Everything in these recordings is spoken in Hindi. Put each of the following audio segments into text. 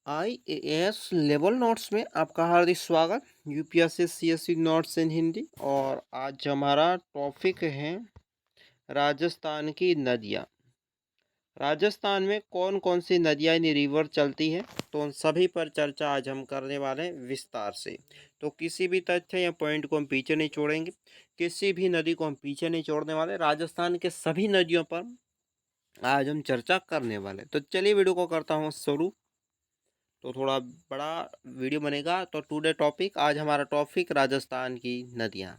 IAS लेवल नोट्स में आपका हार्दिक स्वागत। यूपीएससी सीएससी नोट्स इन हिंदी। और आज हमारा टॉपिक है राजस्थान की नदियाँ। राजस्थान में कौन कौन सी नदियाँ यानी रिवर चलती है, तो उन सभी पर चर्चा आज हम करने वाले हैं विस्तार से। तो किसी भी तथ्य या पॉइंट को हम पीछे नहीं छोड़ेंगे, किसी भी नदी को हम पीछे नहीं छोड़ने वाले। राजस्थान के सभी नदियों पर आज हम चर्चा करने वाले। तो चलिए वीडियो को करता हूँ शुरू। तो थोड़ा बड़ा वीडियो बनेगा। तो टुडे टॉपिक, आज हमारा टॉपिक राजस्थान की नदियाँ।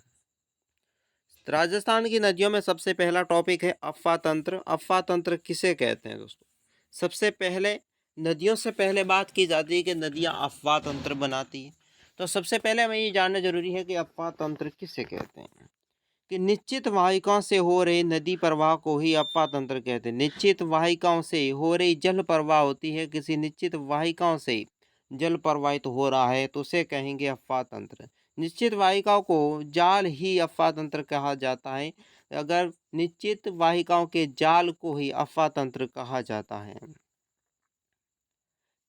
राजस्थान की नदियों में सबसे पहला टॉपिक है अफवाह तंत्र। अफवाह तंत्र किसे कहते हैं दोस्तों? सबसे पहले नदियों से पहले बात की जाती है कि नदियाँ अफवाह तंत्र बनाती है। तो सबसे पहले हमें ये जानना जरूरी है कि अफवाह तंत्र किसे कहते हैं। कि निश्चित वाहिकाओं से हो रहे नदी प्रवाह को ही अफवाह तंत्र कहते हैं। निश्चित वाहिकाओं से हो रही जल प्रवाह होती है, किसी निश्चित वाहिकाओं से जल प्रवाहित हो रहा है तो उसे कहेंगे अफवाह तंत्र। निश्चित वाहिकाओं को जाल ही अफवाह तंत्र कहा जाता है। अगर निश्चित वाहिकाओं के जाल को ही अफवाह तंत्र कहा जाता है।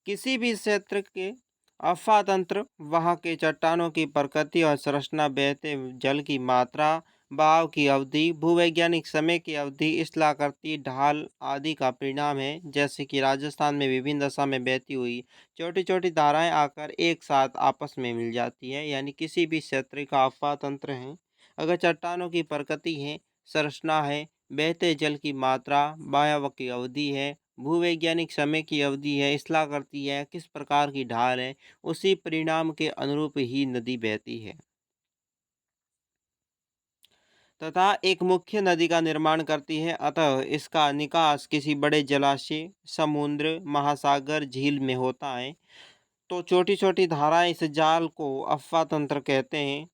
किसी भी क्षेत्र के अफवाह तंत्र वहाँ के चट्टानों की प्रकृति और संरचना, बहते जल की मात्रा, बहाव की अवधि, भूवैज्ञानिक समय की अवधि, स्थलाकृति, ढाल आदि का परिणाम है। जैसे कि राजस्थान में विभिन्न दिशा में बहती हुई छोटी छोटी धाराएं आकर एक साथ आपस में मिल जाती है, यानी किसी भी क्षेत्र का अफवाह तंत्र है। अगर चट्टानों की प्रकृति है, संरचना है, बहते जल की मात्रा, बहाव की अवधि है, भूवैज्ञानिक समय की अवधि है, स्थलाकृति है, किस प्रकार की ढाल है, उसी परिणाम के अनुरूप ही नदी बहती है तथा एक मुख्य नदी का निर्माण करती है। अतः इसका निकास किसी बड़े जलाशय, समुद्र, महासागर, झील में होता है। तो छोटी छोटी धाराएं इस जाल को अफवाह तंत्र कहते हैं।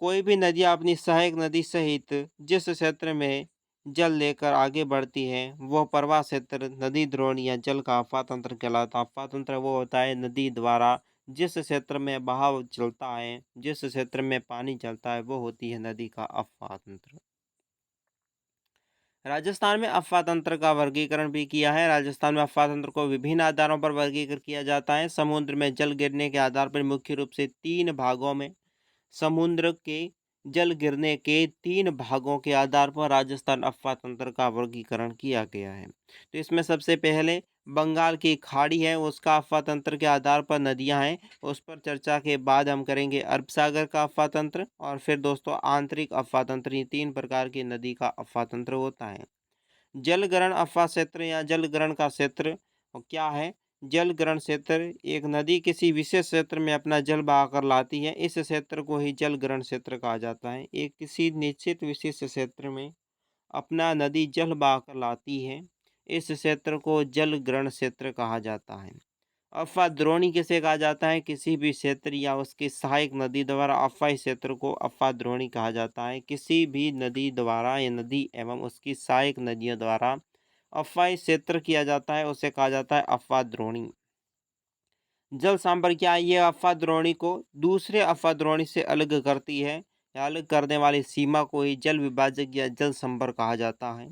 कोई भी नदियाँ अपनी सहायक नदी सहित जिस क्षेत्र में जल लेकर आगे बढ़ती है वह प्रवाह क्षेत्र नदी द्रोणी या जल का अफवाह तंत्र कहलाता है। अफवाह तंत्र वो होता है नदी द्वारा जिस क्षेत्र में बहाव चलता है, जिस क्षेत्र में पानी चलता है, वो होती है नदी का अफवाह तंत्र। राजस्थान में अफवाह तंत्र का वर्गीकरण भी किया है। राजस्थान में अफवाह तंत्र को विभिन्न आधारों पर वर्गीकृत किया जाता है। समुद्र में जल गिरने के आधार पर मुख्य रूप से तीन भागों में, समुद्र के जल गिरने के तीन भागों के आधार पर राजस्थान अफवाह तंत्र का वर्गीकरण किया गया है। तो इसमें सबसे पहले बंगाल की खाड़ी है, उसका अफवाह तंत्र के आधार पर नदियां हैं, उस पर चर्चा के बाद हम करेंगे। अरब सागर का अफवाह तंत्र और फिर दोस्तों आंतरिक अफवाह तंत्र। ये तीन प्रकार की नदी का अफवाह तंत्र होता है। जलग्रहण अफवाह क्षेत्र या जलग्रहण का क्षेत्र क्या है? जलग्रहण क्षेत्र, एक नदी किसी विशेष क्षेत्र में अपना जल बहाकर लाती है, इस क्षेत्र को ही जलग्रहण क्षेत्र कहा जाता है। एक किसी निश्चित विशेष क्षेत्र में अपना नदी जल बहाकर लाती है, इस क्षेत्र को जलग्रहण क्षेत्र कहा जाता है। अफवाह द्रोणी किसे कहा जाता है? किसी भी क्षेत्र या उसकी सहायक नदी द्वारा अफवाह क्षेत्र को अफवाह द्रोणी कहा जाता है। किसी भी नदी द्वारा या नदी एवं उसकी सहायक नदियों द्वारा अफवाह क्षेत्र किया जाता है उसे कहा जाता है अफवाह द्रोणी। जल सांभर क्या है? ये अफवाह द्रोणी को दूसरे अफवाह द्रोणी से अलग करती है, या अलग करने वाली सीमा को ही जल विभाजक या जल संभर कहा जाता है।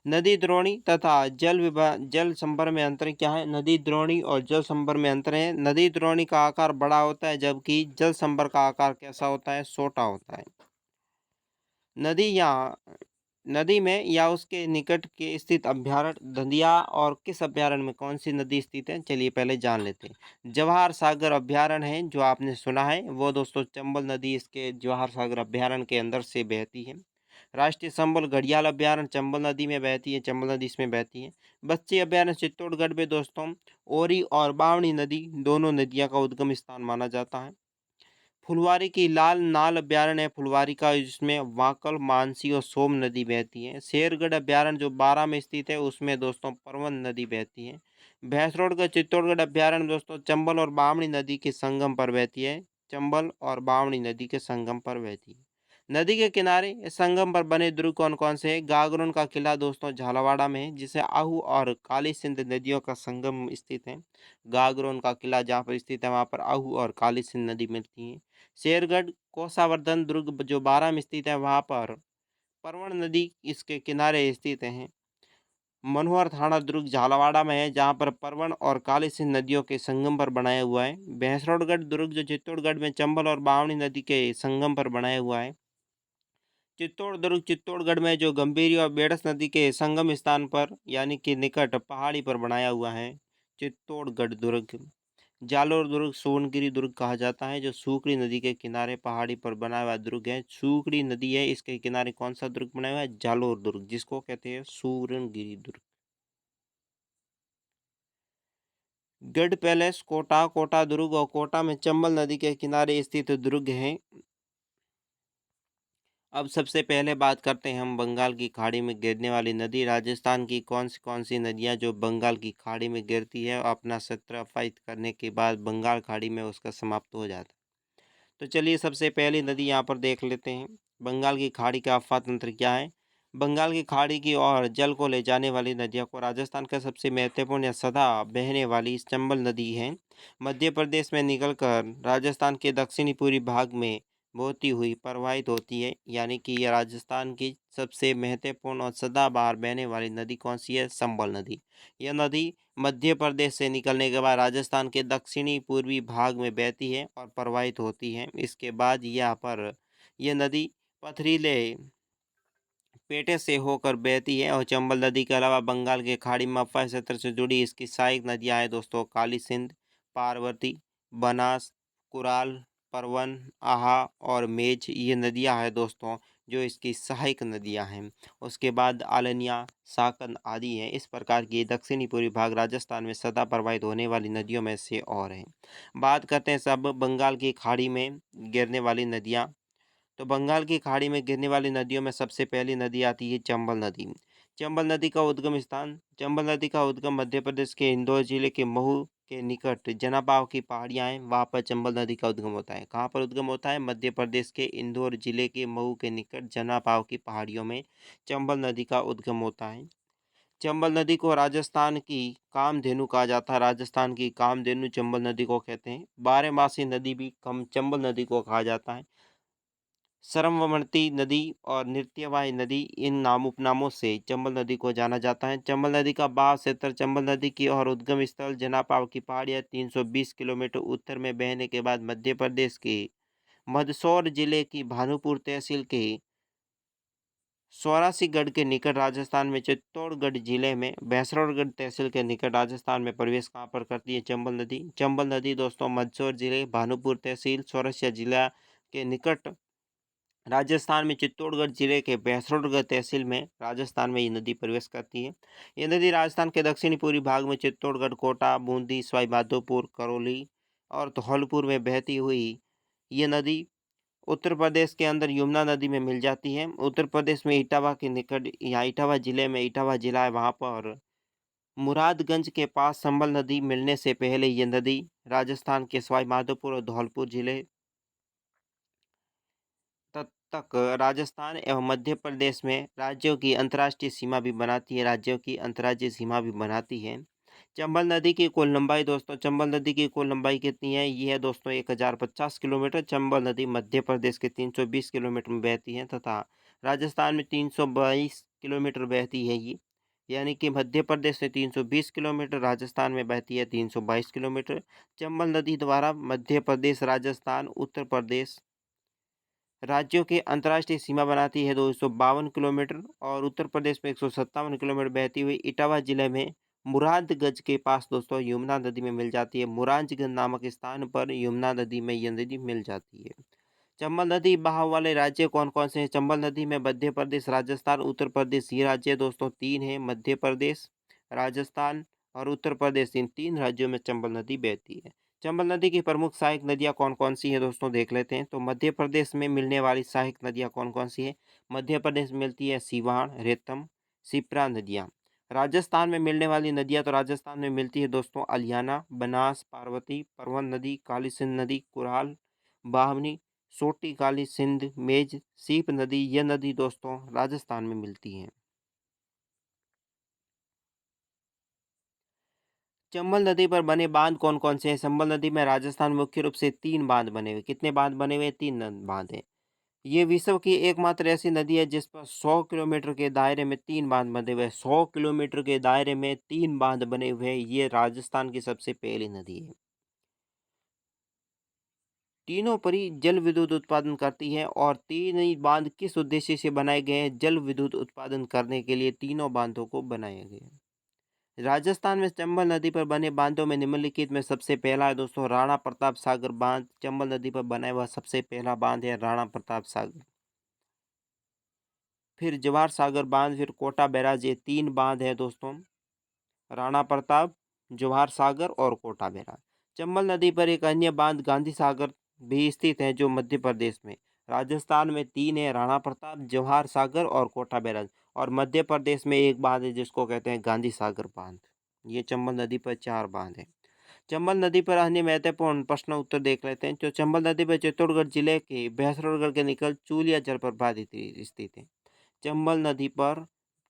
नदी द्रोणी तथा जल संभर में अंतर क्या है? नदी द्रोणी और जल संभर में अंतर है। नदी द्रोणी का आकार बड़ा होता है जबकि जल संभर का आकार कैसा होता है? छोटा होता है। नदी या नदी में या उसके निकट के स्थित अभ्यारण्य नदियाँ और किस अभ्यारण्य में कौन सी नदी स्थित है, चलिए पहले जान लेते हैं। जवाहर सागर अभ्यारण्य है जो आपने सुना है, वो दोस्तों चंबल नदी इसके जवाहर सागर अभ्यारण्य के अंदर से बहती है। राष्ट्रीय संबल घड़ियाल अभ्यारण्य चंबल नदी में बहती है, चंबल नदी इसमें बहती है। बस्ती अभ्यारण्य चित्तौड़गढ़ में दोस्तों ओरी और बावनी नदी दोनों नदियाँ का उद्गम स्थान माना जाता है। फुलवारी की लाल नाल अभ्यारण्य है फुलवारी का, जिसमें वाकल, मानसी और सोम नदी बहती है। शेरगढ़ अभ्यारण्य जो बारां में स्थित है उसमें दोस्तों परवन नदी बहती है। भैंसरोड चित्तौड़गढ़ अभ्यारण्य दोस्तों चंबल और बावनी नदी के संगम पर बहती है, चंबल और बावनी नदी के संगम पर बहती है। नदी के किनारे संगम पर बने दुर्ग कौन कौन से हैं? गागरोन का किला दोस्तों झालावाड़ा में है, जिसे आहू और काली सिंध नदियों का संगम स्थित है। गागरोन का किला जहाँ पर स्थित है वहाँ पर आहू और काली सिंध नदी मिलती है। शेरगढ़ कोसावर्धन दुर्ग जो बारां में स्थित है वहाँ पर परवण नदी इसके किनारे स्थित हैं। मनोहर थाना दुर्ग झालावाड़ में है, जहाँ पर परवन और काली सिंध नदियों के संगम पर बनाया हुआ है। भैंसरोडगढ़ दुर्ग जो चित्तौड़गढ़ में चंबल और बावनी नदी के संगम पर बनाया हुआ है। चित्तौड़ दुर्ग चित्तौड़गढ़ में जो गंभीरी और बेड़स नदी के संगम स्थान पर यानी कि निकट पहाड़ी पर बनाया हुआ है। चित्तौड़गढ़ दुर्ग जालोर दुर्ग सोनगिरी दुर्ग कहा जाता है, जो सूकड़ी नदी के किनारे पहाड़ी पर बना हुआ दुर्ग है। सूकड़ी नदी है, इसके किनारे कौन सा दुर्ग बना हुआ है? जालोर दुर्ग, जिसको कहते हैं सूरनगिरी दुर्ग। गढ़ पैलेस कोटा कोटा दुर्ग और कोटा में चंबल नदी के किनारे स्थित दुर्ग है। अब सबसे पहले बात करते हैं हम बंगाल की खाड़ी में गिरने वाली नदी। राजस्थान की कौन सी नदियां जो बंगाल की खाड़ी में गिरती है और अपना सत्र अपायित करने के बाद बंगाल खाड़ी में उसका समाप्त हो जाता है। तो चलिए सबसे पहली नदी यहाँ पर देख लेते हैं। बंगाल की खाड़ी का अफवाह तंत्र क्या है? बंगाल की खाड़ी की ओर जल को ले जाने वाली नदियों को राजस्थान का सबसे महत्वपूर्ण या सदा बहने वाली चंबल नदी है। मध्य प्रदेश में निकलकर राजस्थान के दक्षिणी पूर्वी भाग में बहती हुई प्रवाहित होती है, यानी कि यह राजस्थान की सबसे महत्वपूर्ण और सदाबहार बहने वाली नदी कौन सी है? संबल नदी। यह नदी मध्य प्रदेश से निकलने के बाद राजस्थान के दक्षिणी पूर्वी भाग में बहती है और प्रवाहित होती है। इसके बाद यहाँ पर यह नदी पथरीले पेटे से होकर बहती है और चंबल नदी के अलावा बंगाल के खाड़ी में अफवाह क्षेत्र से जुड़ी इसकी सहायक नदियां हैं दोस्तों, काली सिंध, पार्वती, बनास, कुराल, परवन, आहा और मेज, ये नदियां हैं दोस्तों जो इसकी सहायक नदियां हैं। उसके बाद आलनिया, साकन आदि हैं। इस प्रकार की दक्षिणी पूर्वी भाग राजस्थान में सदा प्रवाहित होने वाली नदियों में से और हैं। बात करते हैं सब बंगाल की खाड़ी में गिरने वाली नदियाँ। तो बंगाल की खाड़ी में गिरने वाली नदियों में सबसे पहली नदी आती है चंबल नदी। चंबल नदी का उद्गम स्थान, चंबल नदी का उद्गम मध्य प्रदेश के इंदौर जिले के महू के निकट जनाबाव की पहाड़ियां हैं, वहां पर चंबल नदी का उद्गम होता है। कहाँ पर उद्गम होता है? मध्य प्रदेश के इंदौर जिले के महू के निकट जनाबाव की पहाड़ियों में चंबल नदी का उद्गम होता है। चंबल नदी को राजस्थान की कामधेनु कहा जाता है। राजस्थान की कामधेनु चंबल नदी को कहते हैं। बारहमासी नदी भी कम चंबल नदी को कहा जाता है। सरमवती नदी और नृत्यवाही नदी, इन नाम उपनामों से चंबल नदी को जाना जाता है। चंबल नदी का बहाव क्षेत्र चंबल नदी की और उद्गम स्थल जनापाव की पहाड़ियाँ 320 किलोमीटर उत्तर में बहने के बाद मध्य प्रदेश के मंदसौर जिले की भानुपुर तहसील के सौरासीगढ़ के निकट राजस्थान में चित्तौड़गढ़ जिले में भैंसरोडगढ़ तहसील के निकट राजस्थान में प्रवेश कहाँ पर करती है? चंबल नदी। चंबल नदी दोस्तों मंदसौर जिले भानुपुर तहसील सौरासिया जिला के निकट राजस्थान में चित्तौड़गढ़ जिले के भैंसरोडगढ़ तहसील में राजस्थान में ये नदी प्रवेश करती है। ये नदी राजस्थान के दक्षिणी पूर्वी भाग में चित्तौड़गढ़, कोटा, बूंदी, सवाई माधोपुर, करौली और धौलपुर में बहती हुई ये नदी उत्तर प्रदेश के अंदर यमुना नदी में मिल जाती है। उत्तर प्रदेश में इटावा के निकट, यहाँ इटावा जिले में, इटावा जिला है, वहाँ पर मुरादगंज के पास संबल नदी मिलने से पहले ये नदी राजस्थान के सवाई माधोपुर और धौलपुर जिले तक राजस्थान एवं मध्य प्रदेश में राज्यों की अंतर्राष्ट्रीय सीमा भी बनाती है, राज्यों की अंतर्राज्यीय सीमा भी बनाती है। चंबल नदी की कुल लंबाई दोस्तों, चंबल नदी की कुल लंबाई कितनी है? ये है दोस्तों 1050 किलोमीटर। चंबल नदी मध्य प्रदेश के 320 किलोमीटर में बहती है तथा राजस्थान में 322 किलोमीटर बहती है ये, यानी कि मध्य प्रदेश से 320 किलोमीटर, राजस्थान में बहती है 322 किलोमीटर। चंबल नदी द्वारा मध्य प्रदेश, राजस्थान, उत्तर प्रदेश राज्यों की अंतर्राष्ट्रीय सीमा बनाती है 252 किलोमीटर और उत्तर प्रदेश में 157 किलोमीटर बहती हुई इटावा जिले में मुरादगंज के पास दोस्तों यमुना नदी में मिल जाती है। मुरादगंज नामक स्थान पर यमुना नदी में यह नदी मिल जाती है। चंबल नदी बहाव वाले राज्य कौन कौन से हैं? चंबल नदी में मध्य प्रदेश, राजस्थान, उत्तर प्रदेश, ये राज्य दोस्तों तीन हैं। मध्य प्रदेश, राजस्थान और उत्तर प्रदेश, इन तीन राज्यों में चंबल नदी बहती है। चंबल नदी की प्रमुख सहायक नदियां कौन कौन सी हैं दोस्तों देख लेते हैं। तो मध्य प्रदेश में मिलने वाली सहायक नदियां कौन कौन सी हैं? मध्य प्रदेश में मिलती है सीवाण, रेतम, सिप्रा नदियां। राजस्थान में मिलने वाली नदियां, तो राजस्थान में मिलती है दोस्तों अलियाना, बनास, पार्वती, परवन नदी, काली सिंध नदी, कुराल, बाहवनी, सोटी, काली सिंध, मेज, सीप नदी, यह नदी दोस्तों राजस्थान में मिलती है। चंबल नदी पर बने बांध कौन कौन से हैं? चंबल नदी में राजस्थान में मुख्य रूप से तीन बांध बने हुए। कितने बांध बने हुए? तीन बांध हैं। ये विश्व की एकमात्र ऐसी नदी है जिस पर 100 किलोमीटर के दायरे में 3 बांध बने हुए हैं। 100 किलोमीटर के दायरे में 3 बांध बने हुए हैं। ये राजस्थान की सबसे पहली नदी है। तीनों पर ही जल विद्युत उत्पादन करती है और तीन ही बांध किस उद्देश्य से बनाए गए हैं? जल विद्युत उत्पादन करने के लिए तीनों बांधों को बनाया गया है। राजस्थान में चंबल नदी पर बने बांधों में निम्नलिखित में सबसे पहला है दोस्तों राणा प्रताप सागर बांध। चंबल नदी पर बना हुआ सबसे पहला बांध है राणा प्रताप सागर। फिर जवाहर सागर बांध, फिर कोटा बैराज, ये 3 बांध है दोस्तों। राणा प्रताप, जवाहर सागर और कोटा बैराज। चंबल नदी पर एक अन्य बांध गांधी सागर भी स्थित है जो मध्य प्रदेश में। राजस्थान में 3 है राणा प्रताप, जवाहर सागर और कोटा बैराज। और मध्य प्रदेश में एक बांध है जिसको कहते हैं गांधी सागर बांध। ये चंबल नदी पर 4 बांध है। चंबल नदी पर अन्य महत्वपूर्ण प्रश्न उत्तर देख लेते हैं। जो चंबल नदी पर चित्तौड़गढ़ जिले के भैंसरोडगढ़ के निकट चूलिया जलप्रपात स्थित है। चंबल नदी पर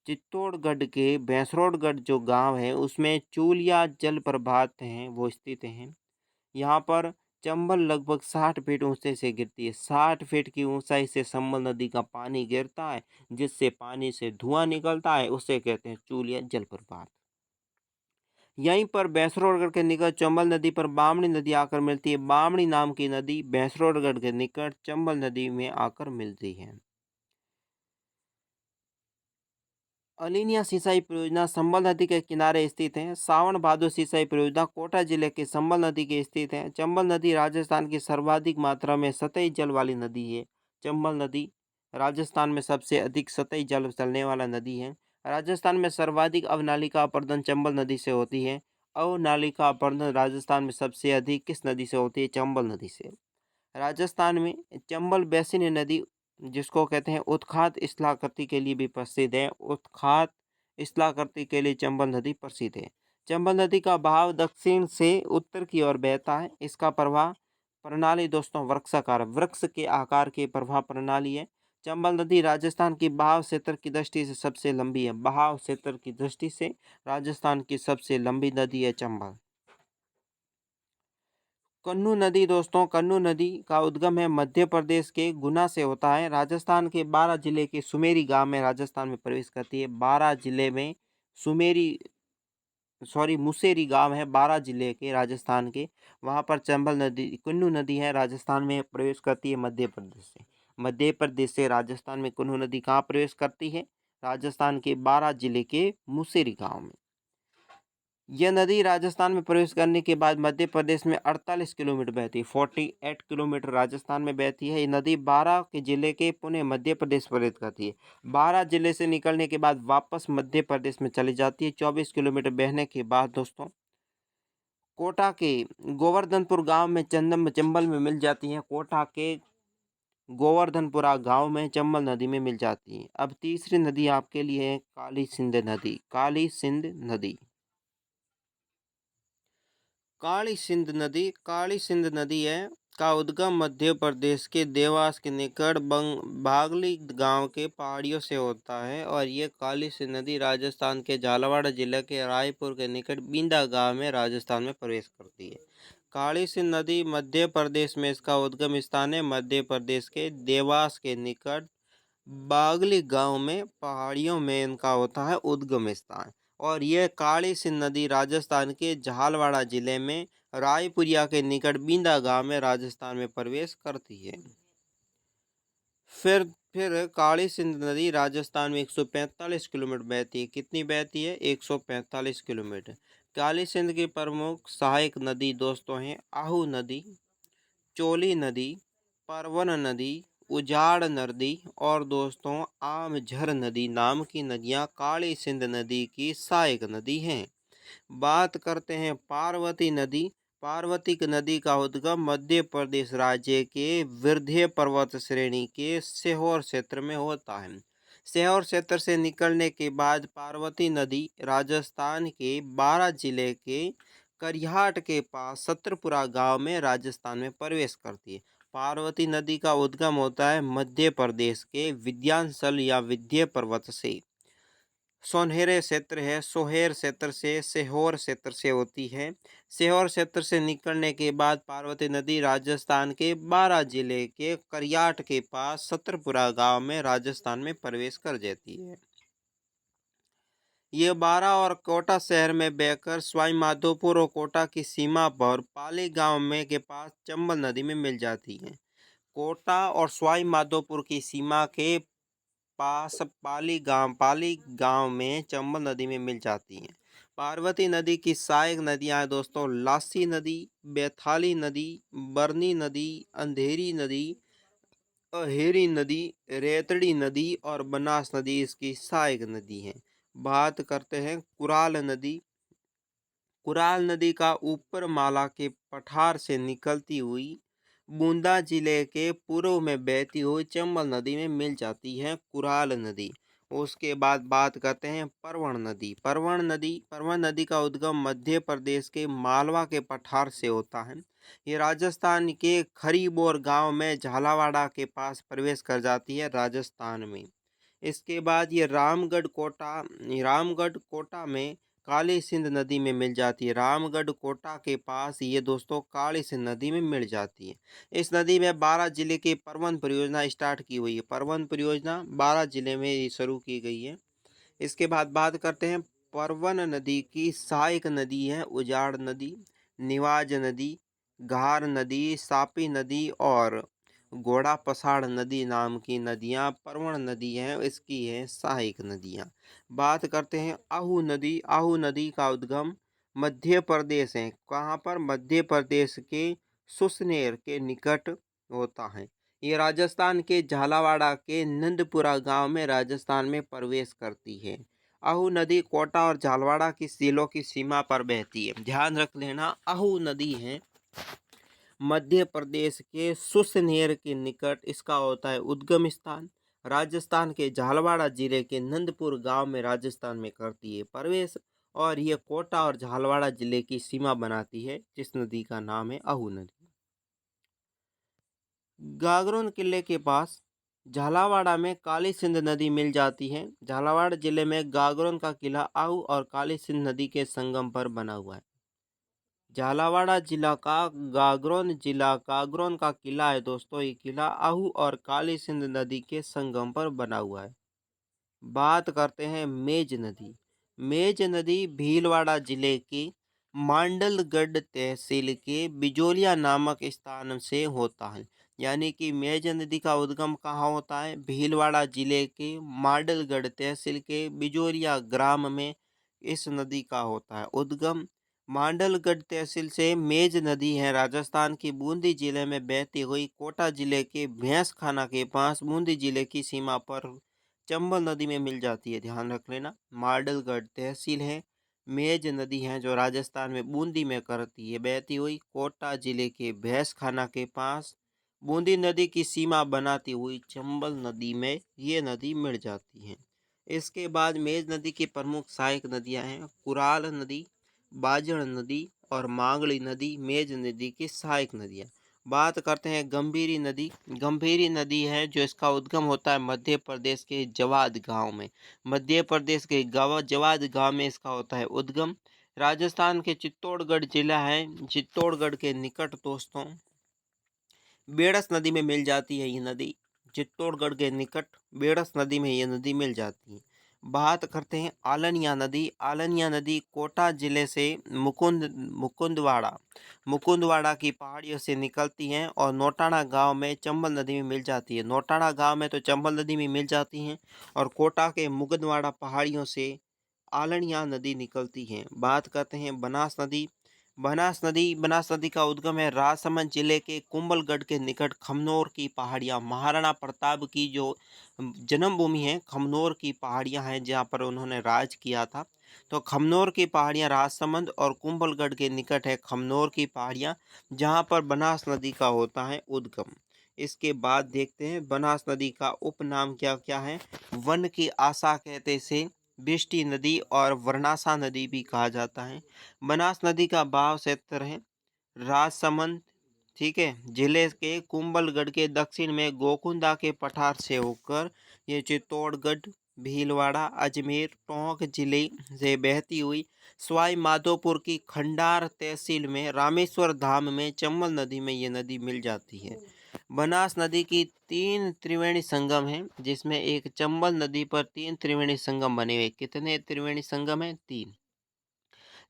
चित्तौड़गढ़ के भैंसरोडगढ़ जो गांव है उसमें चूलिया जलप्रपात हैं वो स्थित हैं। यहाँ पर चंबल लगभग 60 फीट ऊंचाई से गिरती है। 60 फीट की ऊंचाई से चंबल नदी का पानी गिरता है जिससे पानी से धुआं निकलता है, उसे कहते हैं चूलिया जलप्रपात। यहीं पर भैंसरोडगढ़ के निकट चंबल नदी पर बामणी नदी आकर मिलती है। बामणी नाम की नदी भैंसरोडगढ़ के निकट चंबल नदी में आकर मिलती है। अलीनिया सिंचाई परियोजना संबल नदी के किनारे स्थित है। सावन भादो सिंचाई परियोजना कोटा जिले के संबल नदी के स्थित है। चंबल नदी राजस्थान की सर्वाधिक मात्रा में सतही जल वाली नदी है। चंबल नदी राजस्थान में सबसे अधिक सतही जल चलने वाला नदी है। राजस्थान में सर्वाधिक अवनालिका अपरदन चंबल नदी से होती है। अवनालिका अपरदन राजस्थान में सबसे अधिक किस नदी से होती है? चंबल नदी से। राजस्थान में चंबल बैसिन नदी जिसको कहते हैं उत्खात स्थलाकृति के लिए भी प्रसिद्ध है। उत्खात स्थलाकृति के लिए चंबल नदी प्रसिद्ध है। चंबल नदी का बहाव दक्षिण से उत्तर की ओर बहता है। इसका प्रवाह प्रणाली दोस्तों वृक्षाकार, वृक्ष के आकार की प्रवाह प्रणाली है। चंबल नदी राजस्थान की बहाव क्षेत्र की दृष्टि से सबसे लंबी है। बहाव क्षेत्र की दृष्टि से राजस्थान की सबसे लंबी नदी है चंबल। कन्नू नदी दोस्तों, कन्नू नदी का उद्गम है मध्य प्रदेश के गुना से होता है। राजस्थान के 12 जिले के सुमेरी गांव में राजस्थान में प्रवेश करती है। 12 जिले में सुमेरी मुसेरी गांव है 12 जिले के राजस्थान के। वहां पर चंबल नदी, कन्नू नदी है, राजस्थान में प्रवेश करती है मध्य प्रदेश से। मध्य प्रदेश से राजस्थान में कन्नू नदी कहाँ प्रवेश करती है? राजस्थान के 12 जिले के मुसेरी गांव में। यह नदी राजस्थान में प्रवेश करने के बाद मध्य प्रदेश में 48 किलोमीटर बहती है। 48 किलोमीटर राजस्थान में बहती है। ये नदी 12 के जिले के पुणे मध्य प्रदेश प्रवेश करती है। 12 जिले से निकलने के बाद वापस मध्य प्रदेश में चली जाती है। 24 किलोमीटर बहने के बाद दोस्तों कोटा के गोवर्धनपुर गांव में चंबल में मिल जाती है। कोटा के गोवर्धनपुरा गांव में चंबल नदी में मिल जाती है। अब तीसरी नदी आपके लिए है काली सिंध नदी। काली सिंध नदी, काली सिंध नदी है का उद्गम मध्य प्रदेश के देवास के निकट बागली गांव के पहाड़ियों से होता है। और ये काली सिंध नदी राजस्थान के झालावाड़ जिले के रायपुर के निकट बींदा गांव में राजस्थान में प्रवेश करती है। काली सिंध नदी मध्य प्रदेश में इसका उद्गम स्थान है। मध्य प्रदेश के देवास के निकट बागली गांव में पहाड़ियों में इनका होता है उद्गम स्थान। और यह काली सिंध नदी राजस्थान के झालवाड़ा जिले में रायपुरिया के निकट बींदा गांव में राजस्थान में प्रवेश करती है। फिर काली सिंध नदी राजस्थान में 145 किलोमीटर बहती है। कितनी बहती है? 145 किलोमीटर। काली सिंध की प्रमुख सहायक नदी दोस्तों हैं आहू नदी, चोली नदी, परवन नदी, उजाड़ नदी और दोस्तों आमझर नदी नाम की नदियां काली सिंध नदी की सहायक नदी हैं। बात करते हैं पार्वती नदी। पार्वती नदी का उद्गम मध्य प्रदेश राज्य के विंध्य पर्वत श्रेणी के सीहोर क्षेत्र में होता है। सीहोर क्षेत्र से निकलने के बाद पार्वती नदी राजस्थान के 12 जिले के करिहाट के पास सत्रपुरा गांव में राजस्थान में प्रवेश करती है। पार्वती नदी का उद्गम होता है मध्य प्रदेश के विंध्याचल या विंध्य पर्वत से। सोनहरे क्षेत्र है, सोहेर क्षेत्र से, सीहोर क्षेत्र से होती है। सीहोर क्षेत्र से निकलने के बाद पार्वती नदी राजस्थान के बारां जिले के करियाट के पास सतरपुरा गांव में राजस्थान में प्रवेश कर जाती है। ये बारां और कोटा शहर में बहकर सवाई माधोपुर और कोटा की सीमा पर पाली गांव में के पास चंबल नदी में मिल जाती है। कोटा और सवाई माधोपुर की सीमा के पास पाली गांव में चंबल नदी में मिल जाती हैं। पार्वती नदी की सहायक नदियां हैं दोस्तों, लासी नदी, बैथाली नदी, बरनी नदी, अंधेरी नदी, अहेरी नदी, रेतड़ी नदी और बनास नदी इसकी सहायक नदी हैं। बात करते हैं कुराल नदी। कुराल नदी का ऊपर माला के पठार से निकलती हुई बूंदा जिले के पूर्व में बहती हुई चंबल नदी में मिल जाती है कुराल नदी। उसके बाद बात करते हैं परवण नदी। परवण नदी का उद्गम मध्य प्रदेश के मालवा के पठार से होता है। ये राजस्थान के खरीबोर गांव में झालावाड़ के पास प्रवेश कर जाती है राजस्थान में। इसके बाद ये रामगढ़ कोटा में काली सिंध नदी में मिल जाती है। रामगढ़ कोटा के पास ये दोस्तों काली सिंध नदी में मिल जाती है। इस नदी में 12 जिले की परवन परियोजना स्टार्ट की हुई है। परवन परियोजना 12 जिले में शुरू की गई है। इसके बाद बात करते हैं परवन नदी की सहायक नदी है उजाड़ नदी, निवाज नदी, घार नदी, सापी नदी और घोड़ा पसाड़ नदी नाम की नदियां परवण नदी हैं, इसकी है सहायक नदियां। बात करते हैं आहू नदी। आहू नदी का उद्गम मध्य प्रदेश है। कहाँ पर? मध्य प्रदेश के सुसनेर के निकट होता है। ये राजस्थान के झालावाड़ के नंदपुरा गांव में राजस्थान में प्रवेश करती है। आहू नदी कोटा और झालावाड़ की जिलों की सीमा पर बहती है। ध्यान रख लेना, आहू नदी है मध्य प्रदेश के सुसनेर के निकट इसका होता है उद्गम स्थान। राजस्थान के झालावाड़ जिले के नंदपुर गांव में राजस्थान में करती है प्रवेश और ये कोटा और झालावाड़ जिले की सीमा बनाती है, जिस नदी का नाम है आहू नदी। गागरोन किले के पास झालावाड़ में काली सिंध नदी मिल जाती है। झालावाड़ जिले में गागरोन का किला आहू और काली सिंध नदी के संगम पर बना हुआ है। झालावाड़ जिला गागरोन का किला है दोस्तों। ये किला आहू और काली सिंध नदी के संगम पर बना हुआ है। बात करते हैं मेज नदी। मेज नदी भीलवाड़ा जिले की मांडलगढ़ तहसील के बिजोलिया नामक स्थान से होता है। यानी कि मेज नदी का उद्गम कहाँ होता है? भीलवाड़ा जिले के मांडलगढ़ तहसील के बिजोलिया ग्राम में इस नदी का होता है उद्गम। मांडलगढ़ तहसील से मेज नदी है राजस्थान की बूंदी जिले में बहती हुई कोटा जिले के भैंसखाना के पास बूंदी जिले की सीमा पर चंबल नदी में मिल जाती है। ध्यान रख लेना, मांडलगढ़ तहसील है, मेज नदी है जो राजस्थान में बूंदी में करती है बहती हुई कोटा जिले के भैंसखाना के पास बूंदी नदी की सीमा बनाती हुई चंबल नदी में ये नदी मिल जाती है। इसके बाद मेज नदी की प्रमुख सहायक नदियां हैं कुराल नदी, बाजड़ नदी और मांगली नदी मेज नदी की सहायक नदियां। बात करते हैं गंभीरी नदी। गंभीरी नदी है जो इसका उद्गम होता है मध्य प्रदेश के जवाद गांव में। मध्य प्रदेश के जवाद गांव में इसका होता है उद्गम। राजस्थान के चित्तौड़गढ़ जिला है, चित्तौड़गढ़ के निकट दोस्तों बेड़स नदी में मिल जाती है ये नदी। चित्तौड़गढ़ के निकट बेड़स नदी में ये नदी मिल जाती है। बात करते हैं आलनिया नदी। आलनिया नदी कोटा जिले से मुकुंदवाड़ा की पहाड़ियों से निकलती हैं और नोटाणा गांव में चंबल नदी में मिल जाती है। नोटाणा गांव में तो चंबल नदी में मिल जाती हैं और कोटा के मुकुंदवाड़ा पहाड़ियों से आलनिया नदी निकलती है। बात करते हैं बनास नदी। बनास नदी का उद्गम है राजसमंद जिले के कुंभलगढ़ के निकट खमनोर की पहाड़ियाँ। महाराणा प्रताप की जो जन्मभूमि है खमनोर की पहाड़ियाँ हैं जहाँ पर उन्होंने राज किया था। तो खमनोर की पहाड़ियाँ राजसमंद और कुंभलगढ़ के निकट है खमनोर की पहाड़ियाँ जहाँ पर बनास नदी का होता है उद्गम। इसके बाद देखते हैं बनास नदी का उपनाम क्या क्या है। वन की आशा कहते से बिष्टी नदी और वर्णासा नदी भी कहा जाता है। बनास नदी का बहाव क्षेत्र है राजसमंद, ठीक है, जिले के कुंभलगढ़ के दक्षिण में गोकुंदा के पठार से होकर ये चित्तौड़गढ़ भीलवाड़ा, अजमेर, टोंक जिले से बहती हुई सवाई माधोपुर की खंडार तहसील में रामेश्वर धाम में चंबल नदी में ये नदी मिल जाती है। बनास नदी की 3 त्रिवेणी संगम हैं, जिसमें एक चंबल नदी पर 3 त्रिवेणी संगम बने हुए। कितने त्रिवेणी संगम हैं? 3,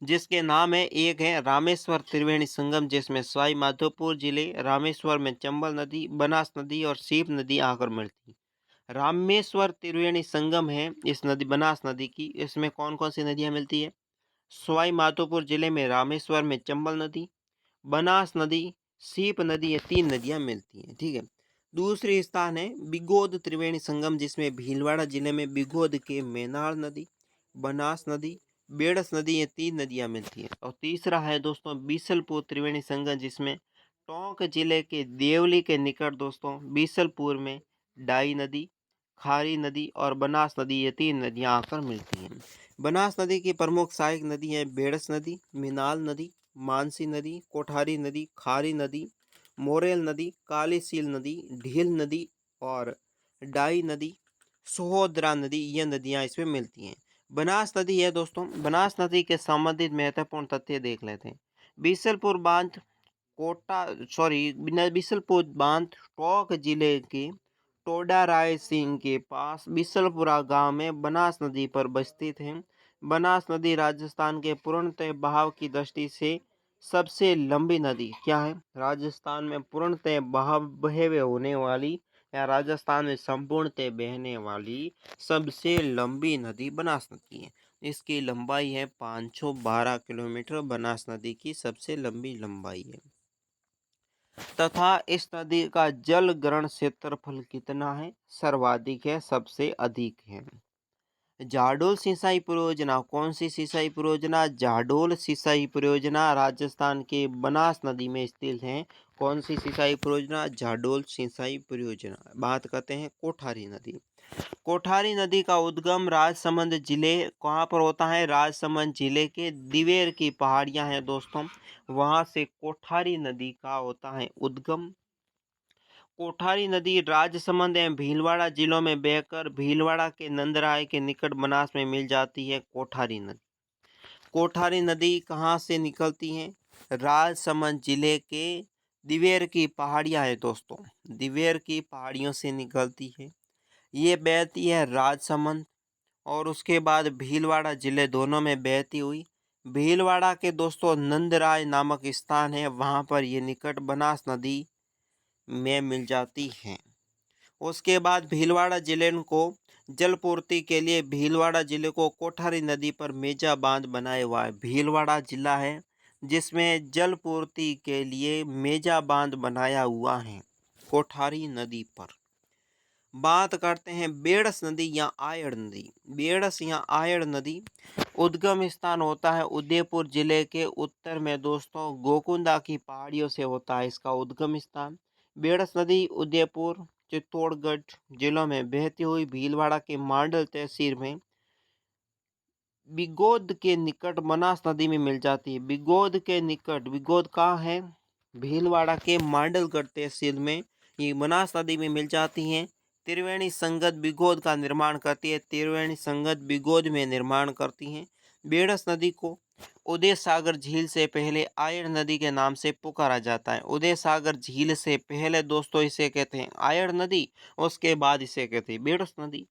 जिसके नाम है, एक है रामेश्वर त्रिवेणी संगम, जिसमें सवाई माधोपुर जिले रामेश्वर में चंबल नदी, बनास नदी और सीप नदी आकर मिलती। रामेश्वर त्रिवेणी संगम है इस नदी, बनास नदी की। इसमें कौन कौन सी नदियां मिलती है? सवाई माधोपुर जिले में रामेश्वर में चंबल नदी, बनास नदी, सीप नदी, ये 3 नदियां मिलती हैं। ठीक है। दूसरी स्थान है बिगोद त्रिवेणी संगम, जिसमें भीलवाड़ा जिले में बिगोद के मेनार नदी, बनास नदी, बेड़स नदी, ये 3 नदियां मिलती हैं। और तीसरा है दोस्तों बीसलपुर त्रिवेणी संगम, जिसमें टोंक जिले के देवली के निकट दोस्तों बीसलपुर में डाई नदी, खारी नदी और बनास नदी, ये 3 नदियां आकर मिलती हैं। बनास नदी की प्रमुख सहायक नदी है बेड़स नदी, मिनाल नदी, मानसी नदी, कोठारी नदी, खारी नदी, मोरेल नदी, कालीसील नदी, ढील नदी और डाई नदी, सोहोदरा नदी, ये नदियां इसमें मिलती हैं। बनास नदी है दोस्तों, बनास नदी के संबंधित महत्वपूर्ण तथ्य देख लेते हैं। बीसलपुर बांध बीसलपुर बांध टोंक जिले के टोडा राय सिंह के पास बिसलपुरा गांव में बनास नदी पर स्थित है। बनास नदी राजस्थान के पूर्णतः बहाव की दृष्टि से सबसे लंबी नदी क्या है? राजस्थान में पूर्णतः बहाव बहे हुए होने वाली या राजस्थान में संपूर्णतः बहने वाली सबसे लंबी नदी बनास नदी है। इसकी लंबाई है 512 किलोमीटर। बनास नदी की सबसे लंबी लंबाई है। तथा इस नदी का जल ग्रहण क्षेत्रफल कितना है? सर्वाधिक है, सबसे अधिक है। जाडोल सिंचाई परियोजना, कौन सी सिंचाई परियोजना? जाडोल सिंचाई परियोजना राजस्थान के बनास नदी में स्थित है। कौन सी सिंचाई परियोजना? जाडोल सिंचाई परियोजना। बात करते हैं कोठारी नदी। कोठारी नदी का उद्गम राजसमंद जिले कहाँ पर होता है? राजसमंद जिले के दिवेर की पहाड़ियां हैं दोस्तों, वहां से कोठारी नदी का होता है उद्गम। कोठारी नदी राजसमंद एवं भीलवाड़ा जिलों में बहकर भीलवाड़ा के नंदराय के निकट बनास में मिल जाती है कोठारी नदी। कोठारी नदी कहाँ से निकलती है? राजसमंद जिले के दिवेर की पहाड़ियां है दोस्तों, दिवेर की पहाड़ियों से निकलती है। ये बहती है राजसमंद और उसके बाद भीलवाड़ा जिले दोनों में बहती हुई भीलवाड़ा के दोस्तों नंदराय नामक स्थान है, वहाँ पर ये निकट बनास नदी में मिल जाती हैं। उसके बाद भीलवाड़ा जिले को जलपूर्ति के लिए भीलवाड़ा जिले को कोठारी नदी पर मेजा बांध बनाया हुआ है। भीलवाड़ा जिला है जिसमें जलपूर्ति के लिए मेजा बांध बनाया हुआ है कोठारी नदी पर। बात करते हैं बेड़स नदी या आयड़ नदी। बेड़स या आयड़ नदी उद्गम स्थान होता है उदयपुर जिले के उत्तर में दोस्तों गोकुंदा की पहाड़ियों से होता है इसका उद्गम स्थान। बेड़स नदी उदयपुर, चित्तौड़गढ़ जिलों में बहती हुई भीलवाड़ा के मांडल तहसील में बिगोद के निकट बनास नदी में मिल जाती है। बिगोद के निकट, बिगोद कहाँ है? भीलवाड़ा के मांडलगढ़ तहसील में ये बनास नदी में मिल जाती हैं। त्रिवेणी संगत बिगोद का निर्माण करती है, त्रिवेणी संगत बिगोद में निर्माण करती हैं। बेड़स नदी को उदय सागर झील से पहले आयड़ नदी के नाम से पुकारा जाता है। उदय सागर झील से पहले दोस्तों इसे कहते हैं आयड़ नदी, उसके बाद इसे कहते हैं बेड़स नदी।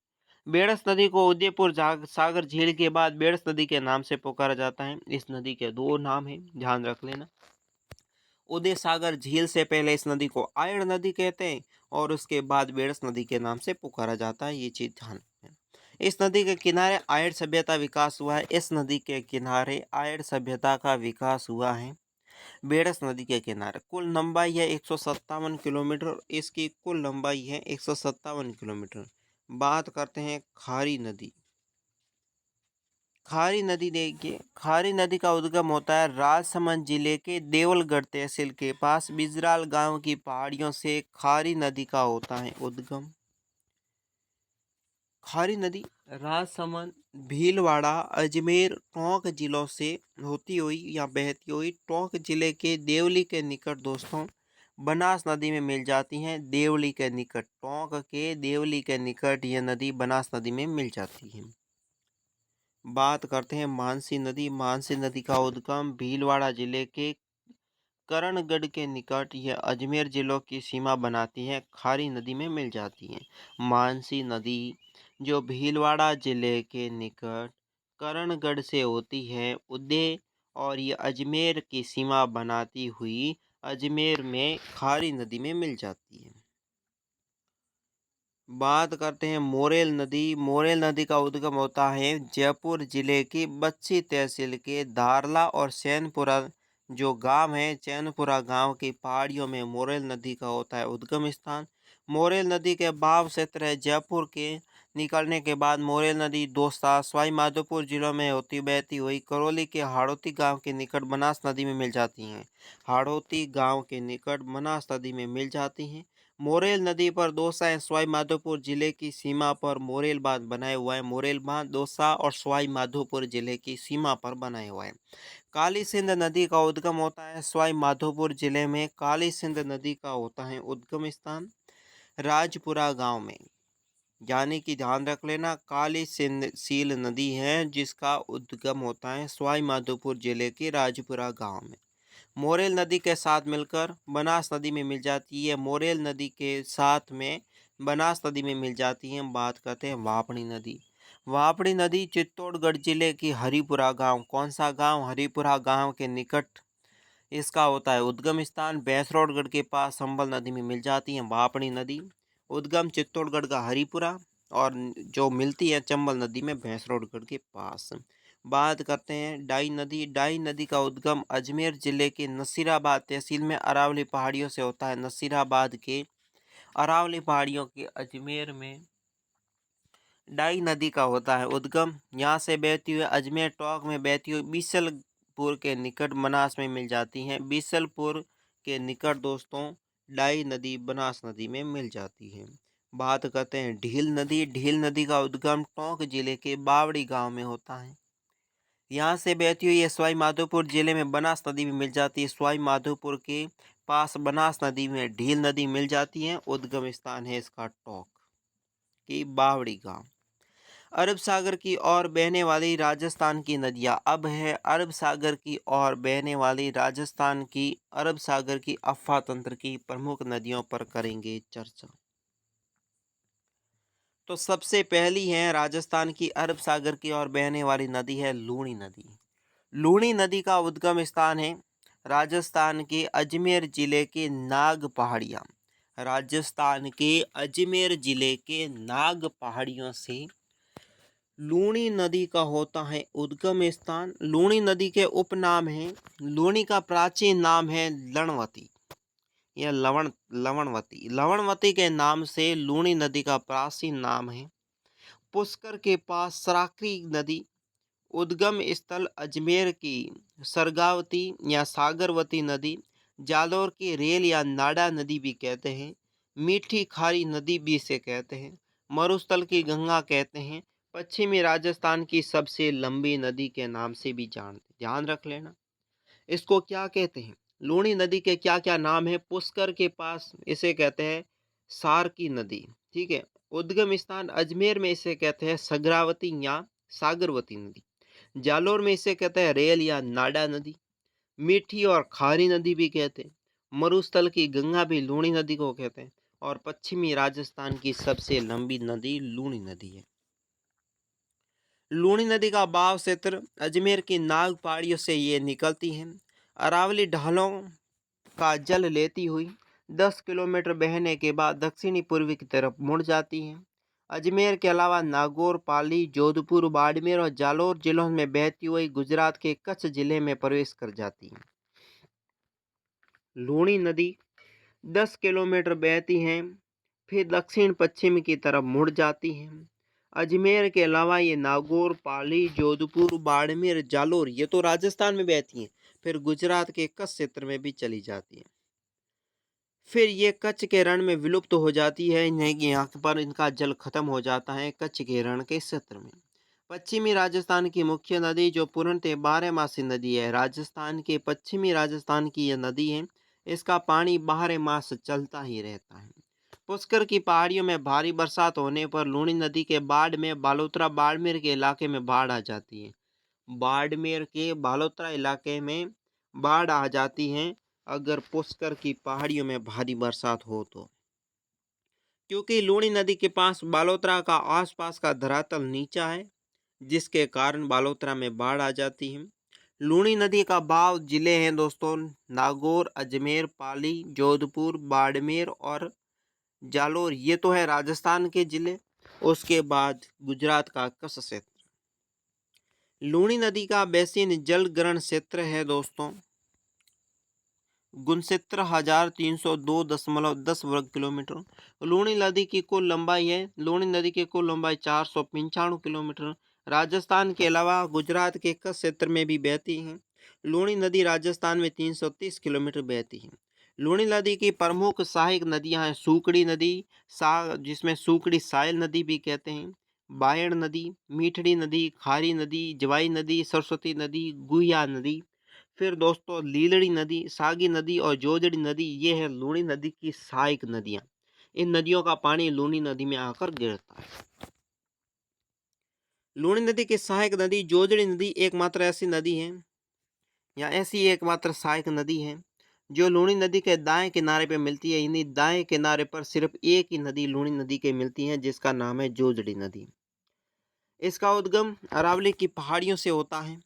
बेड़स नदी को उदयपुर सागर झील के बाद बेड़स नदी के नाम से पुकारा जाता है। इस नदी के 2 नाम हैं, ध्यान रख लेना। उदय सागर झील से पहले इस नदी को आयड़ नदी कहते हैं और उसके बाद बेड़स नदी के नाम से पुकारा जाता है, ये चीज ध्यान रखना। इस नदी के किनारे आयड़ सभ्यता विकास हुआ है। इस नदी के किनारे आयड़ सभ्यता का विकास हुआ है। बेड़स नदी के किनारे कुल लंबाई है 157 किलोमीटर। इसकी कुल लंबाई है 157 किलोमीटर। बात करते हैं खारी नदी। खारी नदी देखिए, खारी नदी का उद्गम होता है राजसमंद जिले के देवलगढ़ तहसील के पास बिजराल गांव की पहाड़ियों से खारी नदी का होता है उद्गम। खारी नदी राजसमंद, भीलवाड़ा, अजमेर, टोंक जिलों से होती हुई या बहती हुई टोंक जिले के देवली के निकट दोस्तों बनास नदी में मिल जाती हैं देवली के निकट। टोंक के देवली के निकट यह नदी बनास नदी में मिल जाती है। बात करते हैं मानसी नदी। मानसी नदी का उद्गम भीलवाड़ा जिले के करणगढ़ के निकट यह अजमेर जिलों की सीमा बनाती है, खारी नदी में मिल जाती है। मानसी नदी जो भीलवाड़ा जिले के निकट करणगढ़ से होती है उदय और ये अजमेर की सीमा बनाती हुई अजमेर में खारी नदी में मिल जाती है। बात करते हैं मोरेल नदी। मोरेल नदी का उद्गम होता है जयपुर जिले की बच्ची तहसील के धारला और सैनपुरा जो गांव है, चैनपुरा गांव की पहाड़ियों में मोरेल नदी का होता है उद्गम स्थान। मोरेल नदी के बहाव क्षेत्र है जयपुर के निकलने के बाद मोरेल नदी दौसा सवाई माधोपुर जिलों में होती बहती हुई करौली के हाड़ौती गांव के निकट बनास नदी में मिल जाती हैं। हाड़ौती गांव के निकट बनास नदी में मिल जाती हैं। मोरेल नदी पर दौसा एवं सवाई माधोपुर जिले की सीमा पर मोरेल बांध बनाया हुआ है। मोरेल बांध दौसा और सवाई माधोपुर जिले की सीमा पर बनाया हुआ है। काली सिंध नदी का उद्गम होता है सवाई माधोपुर जिले में। काली सिंध नदी का होता है उद्गम स्थान राजपुरा गांव में, यानी कि ध्यान रख लेना काली सिंध सील नदी है जिसका उद्गम होता है सवाई माधोपुर जिले के राजपुरा गांव में। मोरेल नदी के साथ मिलकर बनास नदी में मिल जाती है। मोरेल नदी के साथ में बनास नदी में मिल जाती है। बात करते हैं वापड़ी नदी। वापड़ी नदी चित्तौड़गढ़ जिले की हरिपुरा गांव, कौन सा गांव? हरिपुरा गांव के निकट इसका होता है उद्गम स्थान। भैंसरोडगढ़ के पास संबल नदी में मिल जाती है वापड़ी नदी। उद्गम चित्तौड़गढ़ का हरिपुरा और जो मिलती है चंबल नदी में भैंसरोडगढ़ के पास। बात करते हैं डाई नदी। डाई नदी का उद्गम अजमेर जिले के नसीराबाद तहसील में अरावली पहाड़ियों से होता है। नसीराबाद के अरावली पहाड़ियों के अजमेर में डाई नदी का होता है उद्गम। यहाँ से बहती हुई अजमेर टोंक में बहती हुई बीसलपुर के निकट बनास में मिल जाती हैं। बीसलपुर के निकट दोस्तों डाई नदी बनास नदी में मिल जाती है। बात करते हैं ढील नदी। ढील नदी का उद्गम टोंक जिले के बावड़ी गांव में होता है। यहाँ से बहती हुई ये सवाई माधोपुर जिले में बनास नदी में मिल जाती है। सवाई माधोपुर के पास बनास नदी में ढील नदी मिल जाती है। उद्गम स्थान है इसका टोंक की बावड़ी गांव। अरब सागर की ओर बहने वाली राजस्थान की नदियाँ। अब है अरब सागर की ओर बहने वाली राजस्थान की अरब सागर की अफवाह तंत्र की प्रमुख नदियों पर करेंगे चर्चा। तो सबसे पहली है राजस्थान की अरब सागर की ओर बहने वाली नदी है लूणी नदी। लूणी नदी का उद्गम स्थान है राजस्थान के अजमेर जिले के नाग पहाड़ियाँ। राजस्थान के अजमेर जिले के नाग पहाड़ियों से लूणी नदी का होता है उद्गम स्थान। लूणी नदी के उपनाम हैं। लूणी का प्राचीन नाम है लणवती या लवणवती। लवणवती के नाम से लूणी नदी का प्राचीन नाम है। पुष्कर के पास सराकरी नदी। उद्गम स्थल अजमेर की सरगावती या सागरवती नदी। जालौर की रेल या नाडा नदी भी कहते हैं। मीठी खारी नदी भी इसे कहते हैं। मरुस्थल की गंगा कहते हैं। पश्चिमी राजस्थान की सबसे लंबी नदी के नाम से भी जानते, ध्यान रख लेना। इसको क्या कहते हैं? लूणी नदी के क्या क्या नाम है? पुष्कर के पास इसे कहते हैं सार की नदी, ठीक है। उद्गम स्थान अजमेर में इसे कहते हैं सगरावती या सागरवती नदी। जालोर में इसे कहते हैं रेल या नाडा नदी। मीठी और खारी नदी भी कहते हैं। मरुस्थल की गंगा भी लूणी नदी को कहते हैं। और पश्चिमी राजस्थान की सबसे लंबी नदी लूणी नदी है। लूणी नदी का बहाव क्षेत्र अजमेर की नाग पहाड़ियों से ये निकलती है। अरावली ढालों का जल लेती हुई 10 किलोमीटर बहने के बाद दक्षिणी पूर्वी की तरफ मुड़ जाती है। अजमेर के अलावा नागौर, पाली, जोधपुर, बाड़मेर और जालौर जिलों में बहती हुई गुजरात के कच्छ जिले में प्रवेश कर जाती है। लूणी नदी 10 किलोमीटर बहती है, फिर दक्षिण पश्चिम की तरफ मुड़ जाती है। अजमेर के अलावा ये नागौर, पाली, जोधपुर, बाड़मेर, जालौर ये तो राजस्थान में बहती हैं, फिर गुजरात के कच्छ क्षेत्र में भी चली जाती है। फिर ये कच्छ के रण में विलुप्त हो जाती है। यहाँ पर इनका जल खत्म हो जाता है कच्छ के रण के क्षेत्र में। पश्चिमी राजस्थान की मुख्य नदी जो पूर्णतः 12 मासी नदी है, राजस्थान के पश्चिमी राजस्थान की यह नदी है। इसका पानी बारह मास चलता ही रहता है। पुष्कर की पहाड़ियों में भारी बरसात होने पर लूनी नदी के बाढ़ में बालोतरा बाड़मेर के इलाके में बाढ़ आ जाती है। बाड़मेर के बालोतरा इलाके में बाढ़ आ जाती है अगर पुष्कर की पहाड़ियों में भारी बरसात हो तो, क्योंकि लूनी नदी के पास बालोतरा का आसपास का धरातल नीचा है, जिसके कारण बालोतरा में बाढ़ आ जाती है। लूनी नदी का बहाव जिले हैं दोस्तों नागौर, अजमेर, पाली, जोधपुर, बाड़मेर और जालोर, ये तो है राजस्थान के जिले। उसके बाद गुजरात का कच्छ क्षेत्र। लूनी नदी का बेसिन जल ग्रहण क्षेत्र है दोस्तों 69,302.10 वर्ग किलोमीटर। लूनी नदी की कुल लंबाई है, लूनी नदी की कुल लंबाई 495 किलोमीटर। राजस्थान के अलावा गुजरात के कच्छ क्षेत्र में भी बहती है। लूनी नदी राजस्थान में 330 किलोमीटर बहती है। लूनी नदी की प्रमुख सहायक नदियां हैं सूकड़ी नदी, जिसमें सूकड़ी सायल नदी भी कहते हैं, बायड़ नदी, मीठड़ी नदी, खारी नदी, जवाई नदी, सरस्वती नदी, गुहिया नदी। फिर दोस्तों लीलड़ी नदी, सागी नदी और जोजड़ी नदी, ये है लूनी नदी की सहायक नदियां। इन नदियों का पानी लूनी नदी में आकर गिरता है। लूनी नदी की सहायक नदी जोजड़ी नदी एकमात्र ऐसी नदी है या ऐसी एकमात्र सहायक नदी है जो लूनी नदी के दाएं किनारे पे मिलती है। इन्हीं दाएं किनारे पर सिर्फ एक ही नदी लूनी नदी के मिलती है जिसका नाम है जोजड़ी नदी। इसका उद्गम अरावली की पहाड़ियों से होता है,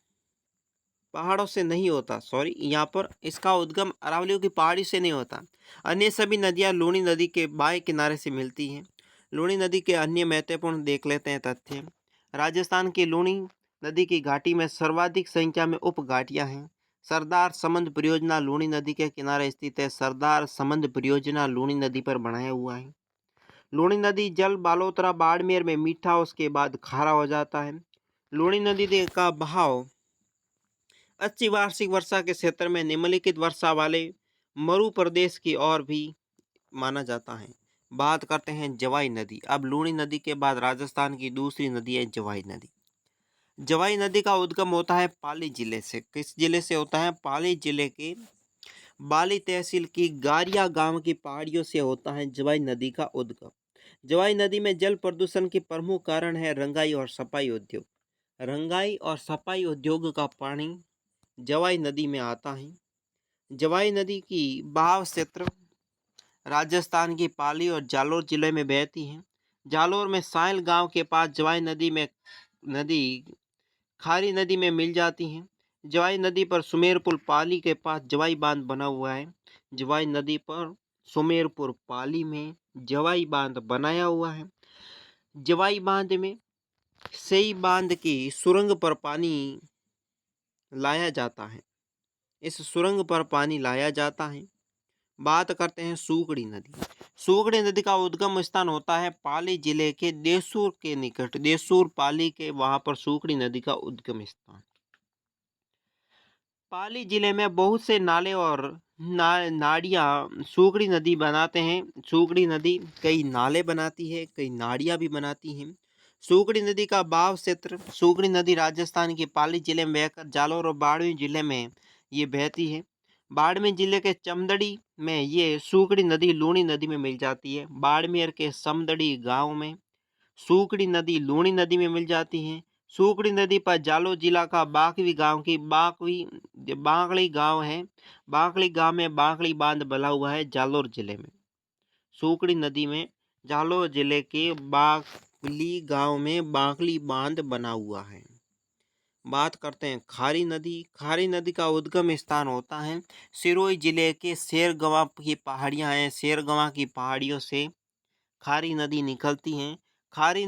पहाड़ों से नहीं होता, सॉरी, यहाँ पर इसका उद्गम अरावलियों की पहाड़ी से नहीं होता। अन्य सभी नदियाँ लूनी नदी के बाएं किनारे से मिलती हैं। लूनी नदी के अन्य महत्वपूर्ण देख लेते हैं तथ्य। राजस्थान की लूनी नदी की घाटी में सर्वाधिक संख्या में उप घाटियाँ हैं। सरदार समंद परियोजना लूनी नदी के किनारे स्थित है। सरदार समंद परियोजना लूनी नदी पर बनाया हुआ है। लूनी नदी जल बालोतरा बाड़मेर में मीठा उसके बाद खारा हो जाता है। लूनी नदी का बहाव अच्छी वार्षिक वर्षा के क्षेत्र में निम्नलिखित वर्षा वाले मरु प्रदेश की ओर भी माना जाता है। बात करते हैं जवाई नदी। अब लूनी नदी के बाद राजस्थान की दूसरी नदी है जवाई नदी। जवाई नदी का उद्गम होता है पाली जिले से। किस जिले से होता है? पाली जिले के बाली तहसील की गारिया गांव की पहाड़ियों से होता है जवाई नदी का उद्गम। जवाई नदी में जल प्रदूषण के प्रमुख कारण है रंगाई और सफाई उद्योग। रंगाई और सफाई उद्योग का पानी जवाई नदी में आता है। जवाई नदी की बहाव क्षेत्र राजस्थान की पाली और जालोर जिले में बहती है। जालोर में सायल गांव के पास जवाई नदी खारी नदी में मिल जाती है। जवाई नदी पर सुमेरपुर पाली के पास जवाई बांध बना हुआ है। जवाई नदी पर सुमेरपुर पाली में जवाई बांध बनाया हुआ है। जवाई बांध में सई बांध की सुरंग पर पानी लाया जाता है। इस सुरंग पर पानी लाया जाता है। बात करते हैं सूकड़ी नदी। सूकड़ी नदी का उद्गम स्थान होता है पाली जिले के देसूर के निकट। देसूर पाली के वहां पर सूकड़ी नदी का उद्गम स्थान। पाली जिले में बहुत से नाले और नाड़ियाँ सूकड़ी नदी बनाते हैं। सूकड़ी नदी कई नाले बनाती है, कई नाड़ियाँ भी बनाती हैं। सूकड़ी नदी का बहाव क्षेत्र सूकड़ी नदी राजस्थान के पाली जिले में बहकर जालोर और बाड़मेर जिले में ये बहती है। बाड़मेर जिले के चमदड़ी में ये सूकड़ी नदी लूनी नदी में मिल जाती है। बाड़मेर के समदड़ी गांव में सूकड़ी नदी लूनी नदी में मिल जाती है। सूकड़ी नदी पर जालोर जिला का बाकवी गांव की बांकड़ी गांव है। बांकड़ी गांव में बांकड़ी बांध बना हुआ है जालोर जिले में। सूकड़ी नदी में जालोर जिले के बाकली गांव में बांकड़ी बांध बना हुआ है। बात करते हैं खारी नदी। खारी नदी का उद्गम स्थान होता है सिरोही जिले के शेरगवा की पहाड़ियां हैं। शेरगवा की पहाड़ियों से खारी नदी निकलती हैं। खारी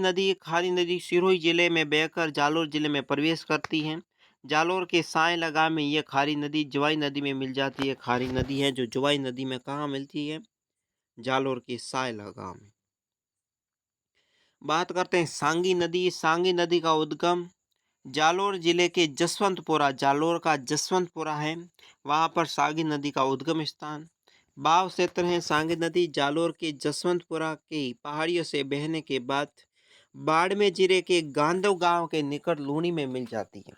नदी सिरोही जिले में बहकर जालोर जिले में प्रवेश करती है। जालोर के साय लगा में ये खारी नदी जवाई नदी में मिल जाती है। खारी नदी है जो जवाई नदी में कहाँ मिलती है? जालोर के साय लगा में। बात करते हैं सांगी नदी। सांगी नदी का उद्गम जालोर जिले के जसवंतपुरा, जालोर का जसवंतपुरा है, वहां पर सांगी नदी का उद्गम स्थान। बहाव क्षेत्र है सांगी नदी जालोर के जसवंतपुरा की पहाड़ियों से बहने के बाद बाड़मेर जिले के गांधव गांव के निकट लूनी में मिल जाती है।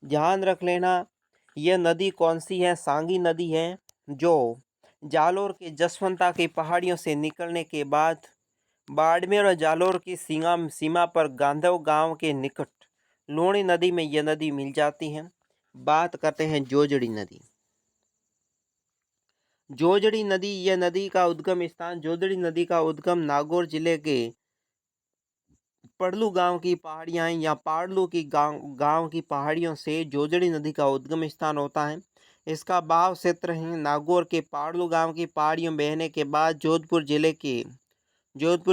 ध्यान रख लेना यह नदी कौन सी है? सांगी नदी है जो जालोर के जसवंता की पहाड़ियों से निकलने के बाद बाड़मेर और जालोर की सीमा पर गांधव गांव के निकट लूणी नदी में यह नदी मिल जाती है। बात करते हैं जोजड़ी नदी। जोजड़ी नदी, यह नदी का उद्गम स्थान, जोजड़ी नदी का उद्गम नागौर जिले के पड़लू गांव की पहाड़ियां या पाड़लू की गांव की पहाड़ियों से जोजड़ी नदी का उद्गम स्थान होता है। इसका बहाव क्षेत्र है नागौर के पाड़लू गांव की पहाड़ियों बहने के बाद जोधपुर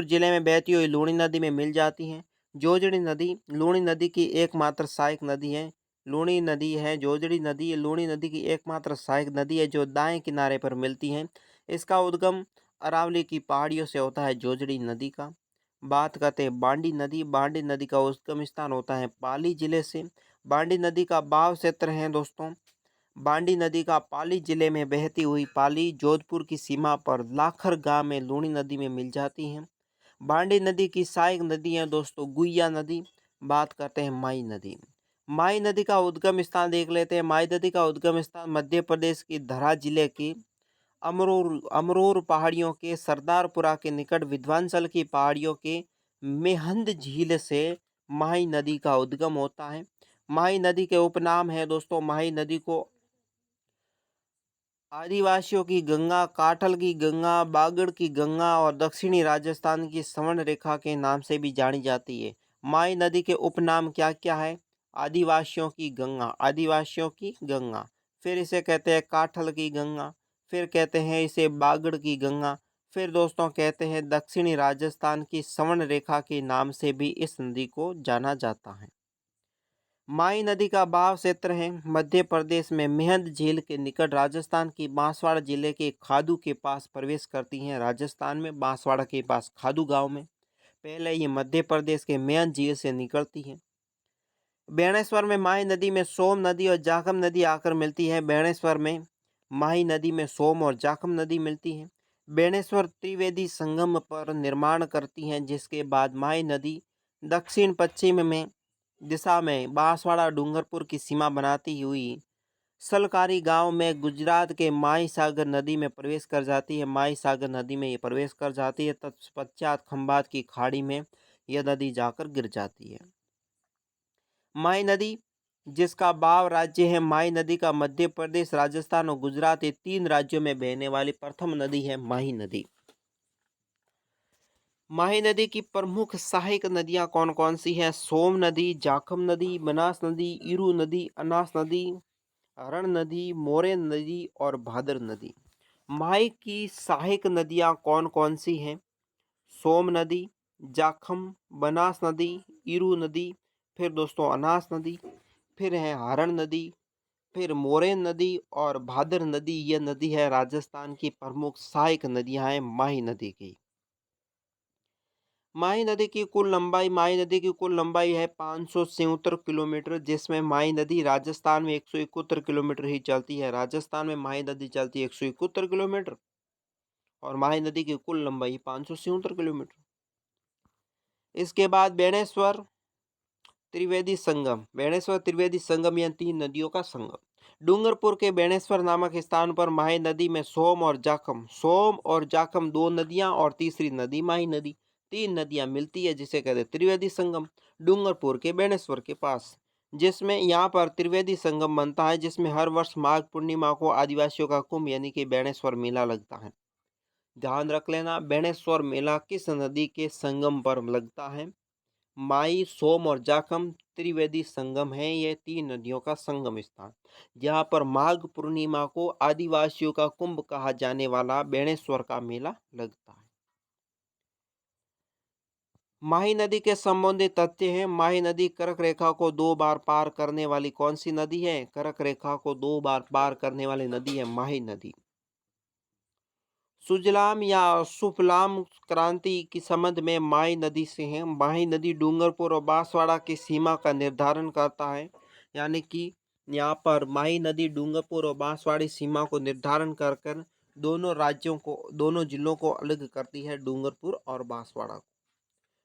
जिले में बहती हुई लूणी नदी में मिल जाती हैं। जोजड़ी नदी लूणी नदी की एकमात्र सहायक नदी है। लूणी नदी है जोजड़ी नदी लूणी नदी की एकमात्र सहायक नदी है जो दाएं किनारे पर मिलती है। इसका उद्गम अरावली की पहाड़ियों से होता है जोजड़ी नदी का। बात करते हैं बांडी नदी। बांडी नदी का उद्गम स्थान होता है पाली जिले से। बांडी नदी का बहाव क्षेत्र है दोस्तों। बांडी नदी का पाली जिले में बहती हुई पाली जोधपुर की सीमा पर लाखर गांव में लूणी नदी में मिल जाती हैं। बांडी नदी की सहायक नदी है दोस्तों गुइया नदी। बात करते हैं माई नदी। माई नदी का उद्गम स्थान देख लेते हैं। माई नदी का उद्गम स्थान मध्य प्रदेश की धरा जिले की अमरोर पहाड़ियों के सरदारपुरा के निकट विध्वांचल की पहाड़ियों के मेहंद झील से माही नदी का उद्गम होता है। माही नदी के उपनाम है दोस्तों। माही नदी को आदिवासियों की गंगा, काठल की गंगा, बागड़ की गंगा और दक्षिणी राजस्थान की स्वर्ण रेखा के नाम से भी जानी जाती है। माई नदी के उपनाम क्या क्या है? आदिवासियों की गंगा, आदिवासियों की गंगा, फिर इसे कहते हैं काठल की गंगा, फिर कहते हैं इसे बागड़ की गंगा, फिर दोस्तों कहते हैं दक्षिणी राजस्थान की स्वर्ण रेखा के नाम से भी इस नदी को जाना जाता है। माई नदी का बहाव क्षेत्र है मध्य प्रदेश में मेहंद झील के निकट राजस्थान की बांसवाड़ा जिले के खादू के पास प्रवेश करती हैं। राजस्थान में बांसवाड़ा के पास खादू गांव में पहले ये मध्य प्रदेश के मेहंद झील से निकलती है। बेणेश्वर में माही नदी में सोम नदी और जाखम नदी आकर मिलती है। बेणेश्वर में माही नदी में सोम और जाखम नदी मिलती है। बेणेश्वर त्रिवेदी संगम पर निर्माण करती हैं जिसके बाद माही नदी दक्षिण पश्चिम में दिशा में बांसवाड़ा डूंगरपुर की सीमा बनाती हुई सलकारी गांव में गुजरात के माई सागर नदी में प्रवेश कर जाती है। माई सागर नदी में ये प्रवेश कर जाती है। तत्पश्चात खंभात की खाड़ी में यह नदी जाकर गिर जाती है। माई नदी जिसका बहाव राज्य है माई नदी का मध्य प्रदेश, राजस्थान और गुजरात ये 3 राज्यों में बहने वाली प्रथम नदी है माही नदी। माही नदी की प्रमुख सहायक नदियां कौन कौन सी हैं? सोम नदी, जाखम नदी, बनास नदी, इरू नदी, अनास नदी, हरण नदी, मोरेन नदी और भादर नदी। माही की सहायक नदियां कौन कौन सी हैं? सोम नदी, जाखम, बनास नदी, इरू नदी, फिर दोस्तों अनास नदी, फिर है हरण नदी, फिर मोरेन नदी और भादर नदी। यह नदी है राजस्थान की प्रमुख सहायक नदियां हैं माही नदी की। माही नदी की कुल लंबाई है 577 किलोमीटर, जिसमें माही नदी राजस्थान में 171 किलोमीटर ही चलती है। राजस्थान में माही नदी चलती है 171 किलोमीटर और माही नदी की कुल लंबाई 577 किलोमीटर। इसके बाद बेणेश्वर त्रिवेदी संगम या 3 नदियों का संगम। डूंगरपुर के बेणेश्वर नामक स्थान पर माही नदी में सोम और जाखम 2 नदियां और तीसरी नदी माही नदी, 3 नदियां मिलती है जिसे कहते हैं त्रिवेदी संगम डूंगरपुर के बेणेश्वर के पास, जिसमें यहाँ पर त्रिवेदी संगम बनता है, जिसमें हर वर्ष माघ पूर्णिमा को आदिवासियों का कुंभ यानी कि बेणेश्वर मेला लगता है। ध्यान रख लेना, बेणेश्वर मेला किस नदी के संगम पर लगता है? माई, सोम और जाखम त्रिवेदी संगम है। ये 3 नदियों का संगम स्थान, जहाँ पर माघ पूर्णिमा को आदिवासियों का कुंभ कहा जाने वाला बेणेश्वर का मेला लगता है। माही नदी के संबंधित तथ्य हैं। माही नदी कर्क रेखा को 2 बार पार करने वाली कौन सी नदी है? कर्क रेखा को 2 बार पार करने वाली नदी है माही नदी। सुजलाम या सुफलाम क्रांति की संबंध में माही नदी से है। माही नदी डूंगरपुर और बांसवाड़ा की सीमा का निर्धारण करता है, यानी कि यहाँ पर माही नदी डूंगरपुर और बांसवाड़ी सीमा को निर्धारण कर दोनों जिलों को अलग करती है, डूंगरपुर और बांसवाड़ा को।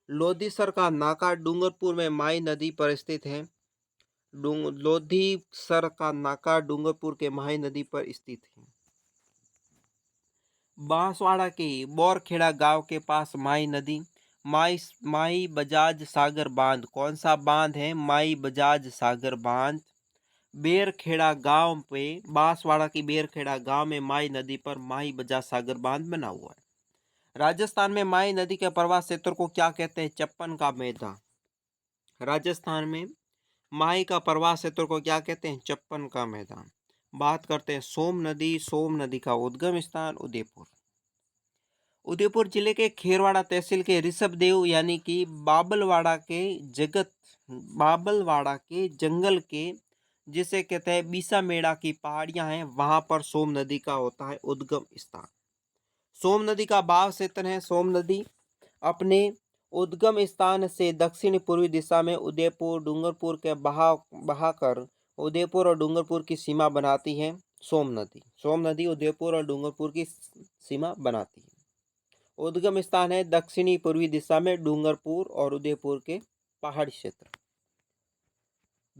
लोधीसर का नाका डूंगरपुर में माही नदी पर स्थित है। लोधीसर का नाका डूंगरपुर के माही नदी पर स्थित है। बांसवाड़ा के बोरखेड़ा गांव के पास माई नदी, माई बजाज सागर बांध। कौन सा बांध है? माई बजाज सागर बांध। बेरखेड़ा गांव पे, बांसवाड़ा की बेरखेड़ा गांव में माई नदी पर माई बजाज सागर बांध बना हुआ है। राजस्थान में माई नदी के प्रवाह क्षेत्र को क्या कहते हैं? चप्पन का मैदान। राजस्थान में माई का प्रवाह क्षेत्र को क्या कहते हैं? चप्पन का मैदान। बात करते हैं सोम नदी। सोम नदी का उद्गम स्थान उदयपुर। उदयपुर जिले के खेरवाड़ा तहसील के ऋषभदेव यानी कि बाबलवाड़ा के जंगल के, जिसे कहते हैं बीसा मेड़ा की पहाड़ियां हैं, वहां पर सोम नदी का होता है उद्गम स्थान। सोम नदी का बहाव क्षेत्र है। सोम नदी अपने उद्गम स्थान से दक्षिण पूर्वी दिशा में उदयपुर डूंगरपुर के बहाकर उदयपुर और डूंगरपुर की सीमा बनाती है। सोम नदी उदयपुर और डूंगरपुर की सीमा बनाती है। उद्गम स्थान है दक्षिणी पूर्वी दिशा में डूंगरपुर और उदयपुर के पहाड़ी क्षेत्र।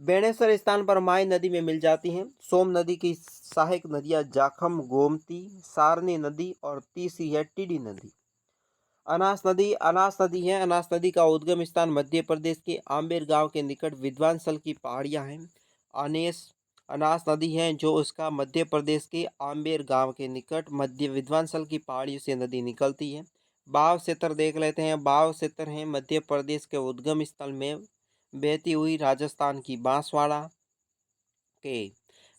बेणेश्वर स्थान पर माई नदी में मिल जाती हैं। सोम नदी की सहायक नदियां जाखम, गोमती, सारनी नदी और तीसरी है टीडी नदी। अनास नदी है। अनास नदी का उद्गम स्थान मध्य प्रदेश के आम्बेर गांव के निकट विद्वांसल की पहाड़ियां हैं। अनास नदी है जो उसका मध्य प्रदेश के आम्बेर गांव के निकट मध्य विद्वांसल की पहाड़ियों से नदी निकलती है। बाव क्षेत्र देख लेते हैं। बाव क्षेत्र है मध्य प्रदेश के उद्गम स्थल में बहती हुई राजस्थान की बांसवाड़ा के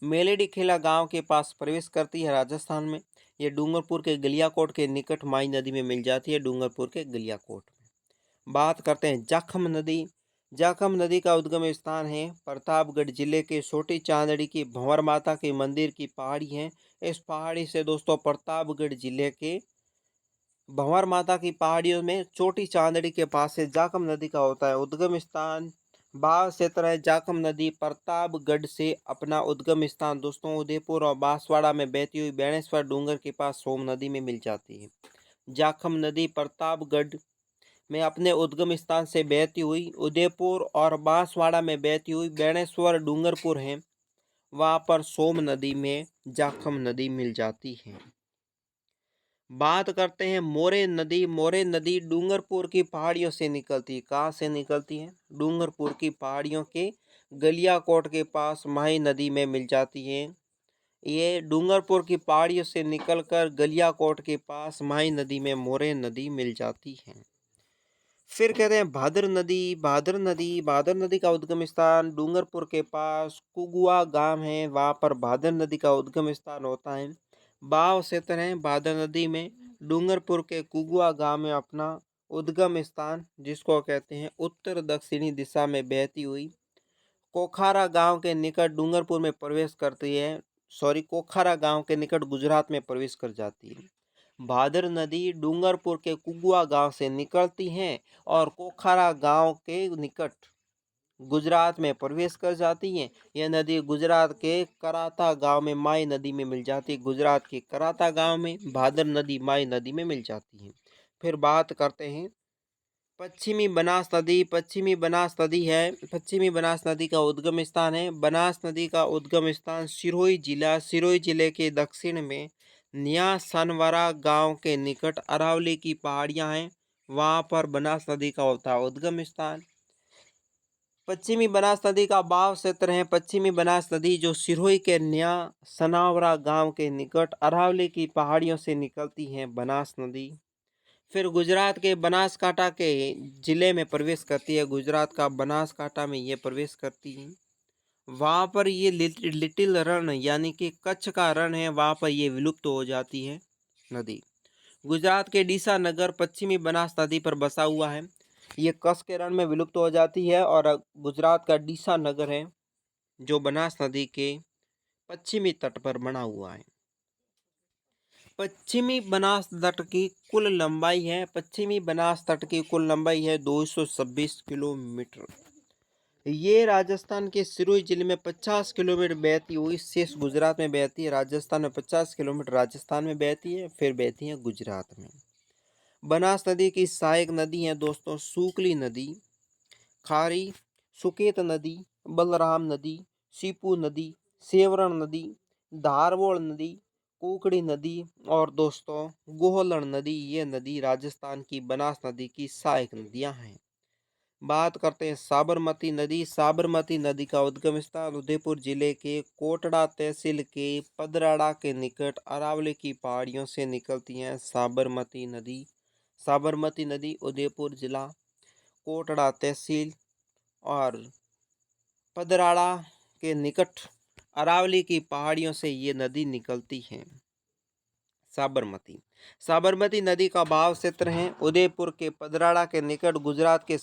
मेलेडी खेला गांव के पास प्रवेश करती है राजस्थान में। ये डूंगरपुर के गलियाकोट के निकट माई नदी में मिल जाती है, डूंगरपुर के गलियाकोट में। बात करते हैं जाखम नदी। जाखम नदी का उद्गम स्थान है प्रतापगढ़ जिले के छोटी चांदड़ी की भंवर माता के मंदिर की पहाड़ी है। इस पहाड़ी से दोस्तों प्रतापगढ़ जिले के भंवर माता की पहाड़ियों में छोटी चांदड़ी के पास से जाखम नदी का होता है उद्गम स्थान। बाव क्षेत्र है जाखम नदी प्रतापगढ़ से अपना उद्गम स्थान दोस्तों उदयपुर और बांसवाड़ा में बहती हुई बेणेश्वर डूंगर के पास सोम नदी में मिल जाती है। जाखम नदी प्रतापगढ़ में अपने उद्गम स्थान से बहती हुई उदयपुर और बांसवाड़ा में बहती हुई बेणेश्वर डूंगरपुर है, वहां पर सोम नदी में जाखम नदी मिल जाती है। बात करते हैं मोरे नदी। मोरे नदी डूंगरपुर की पहाड़ियों से निकलती है। कहाँ से निकलती है? डूंगरपुर की पहाड़ियों के गलियाकोट के पास माही नदी में मिल जाती है। ये डूंगरपुर की पहाड़ियों से निकलकर गलियाकोट के पास माही नदी में मोरे नदी मिल जाती है। फिर कहते हैं भादर नदी। भादर नदी का उद्गम स्थान डूंगरपुर के पास कुगुआ गांव है, वहां पर भादर नदी का उद्गम स्थान होता है। बाव क्षेत्र है भादर नदी में डूंगरपुर के कुगुआ गांव में अपना उद्गम स्थान, जिसको कहते हैं उत्तर दक्षिणी दिशा में बहती हुई कोखारा गांव के निकट डूंगरपुर में प्रवेश करती है। कोखारा गांव के निकट गुजरात में प्रवेश कर जाती है। भादर नदी डूंगरपुर के कुगुआ गांव से निकलती है और कोखारा गांव के निकट गुजरात में प्रवेश कर जाती है। यह नदी गुजरात के कराता गांव में माई नदी में मिल जाती है। गुजरात के कराता गांव में भादर नदी माई नदी में मिल जाती है। फिर बात करते हैं पश्चिमी बनास नदी। पश्चिमी बनास नदी का उद्गम स्थान है। बनास नदी का उद्गम स्थान सिरोही जिले के दक्षिण में निया सनवरा गांव के निकट अरावली की पहाड़ियां हैं, वहां पर बनास नदी का होता है उद्गम स्थान। पश्चिमी बनास नदी का बहाव क्षेत्र है पश्चिमी बनास नदी जो सिरोही के नया सनावरा गांव के निकट अरावली की पहाड़ियों से निकलती है बनास नदी। फिर गुजरात के बनासकांठा के जिले में प्रवेश करती है। गुजरात का बनासकांठा में ये प्रवेश करती है। वहाँ पर ये लिटिल रण यानी कि कच्छ का रण है, वहाँ पर ये विलुप्त हो जाती है नदी। गुजरात के डीसा नगर पश्चिमी बनास नदी पर बसा हुआ है। ये कच्छ के रण में विलुप्त हो जाती है और गुजरात का डीसा नगर है जो बनास नदी के पश्चिमी तट पर बना हुआ है। पश्चिमी बनास तट की कुल लंबाई है 226 किलोमीटर। ये राजस्थान के सिरोही जिले में 50 किलोमीटर बहती हुई शेष गुजरात में बहती है। राजस्थान में 50 किलोमीटर राजस्थान में बहती है, फिर बहती है गुजरात में। बनास नदी की सहायक नदी है दोस्तों सूकली नदी, खारी, सुकेत नदी, बलराम नदी, सीपू नदी, सेवरण नदी, धारवोल नदी, कुकड़ी नदी और दोस्तों गोहलन नदी, ये नदी राजस्थान की बनास नदी की सहायक नदियां हैं। बात करते हैं साबरमती नदी। साबरमती नदी का उद्गम स्थान उदयपुर जिले के कोटड़ा तहसील के पदराड़ा के निकट अरावली की पहाड़ियों से निकलती है साबरमती नदी। साबरमती नदी उदयपुर जिला, कोटड़ा तहसील और पदराड़ा के निकट अरावली की पहाड़ियों से ये नदी निकलती है। साबरमती साबरमती नदी का बहाव क्षेत्र है उदयपुर के पदराड़ा के निकट गुजरात के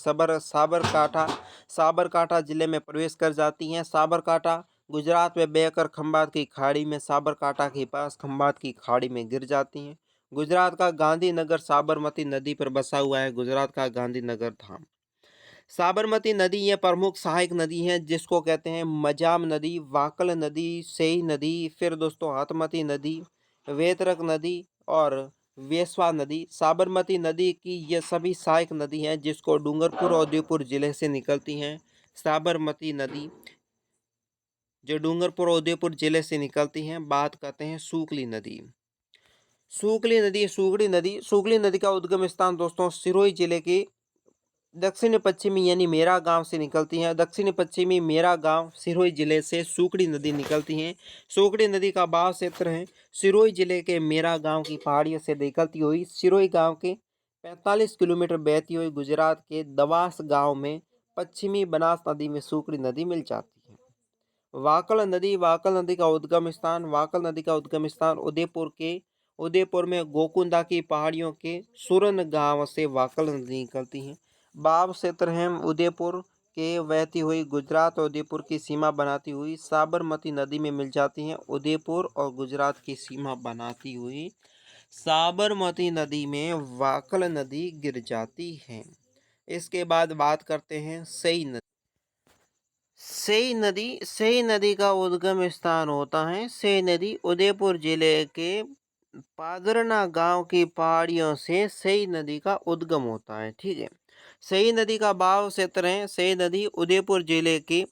साबरकांठा जिले में प्रवेश कर जाती हैं। साबरकांठा गुजरात में बहकर खंभात की खाड़ी में साबरकांठा के पास खंभात की खाड़ी में गिर जाती हैं। गुजरात का गांधीनगर साबरमती नदी पर बसा हुआ है। गुजरात का गांधीनगर धाम। साबरमती नदी ये प्रमुख सहायक नदी है जिसको कहते हैं मजाम नदी, वाकल नदी, सेई नदी, फिर दोस्तों हाथमती नदी, वेतरक नदी और वेस्वा नदी। साबरमती नदी की ये सभी सहायक नदी हैं जिसको डूंगरपुर और उदयपुर जिले से निकलती हैं। साबरमती नदी जो डूंगरपुर और उदयपुर जिले से निकलती हैं। बात करते हैं सूकली नदी। सूकली नदी का उद्गम स्थान दोस्तों सिरोही जिले के दक्षिण पश्चिमी यानी मेरा गांव से निकलती हैं। दक्षिण पश्चिमी मेरा गांव सिरोही जिले से सूकड़ी नदी निकलती हैं। सूकड़ी नदी का बहाव क्षेत्र है सिरोही जिले के मेरा गांव की पहाड़ियों से निकलती हुई सिरोही गांव के 45 किलोमीटर बहती हुई गुजरात के दवास गांव में पश्चिमी बनास नदी में सूकड़ी नदी मिल जाती है। वाकल नदी का उद्गम स्थान उदयपुर में गोकुंदा की पहाड़ियों के सुरन गांव से वाकल नदी निकलती है। बाव क्षेत्र है उदयपुर के बहती हुई गुजरात और उदयपुर की सीमा बनाती हुई साबरमती नदी में मिल जाती हैं। उदयपुर और गुजरात की सीमा बनाती हुई साबरमती नदी में वाकल नदी गिर जाती है। इसके बाद बात करते हैं सेई नदी। सेई नदी का उद्गम स्थान होता है सेई नदी उदयपुर जिले के पादरना गांव की पहाड़ियों से सेई नदी का उद्गम होता है। ठीक है, सेई नदी का बहाव क्षेत्र है सेई नदी उदयपुर जिले के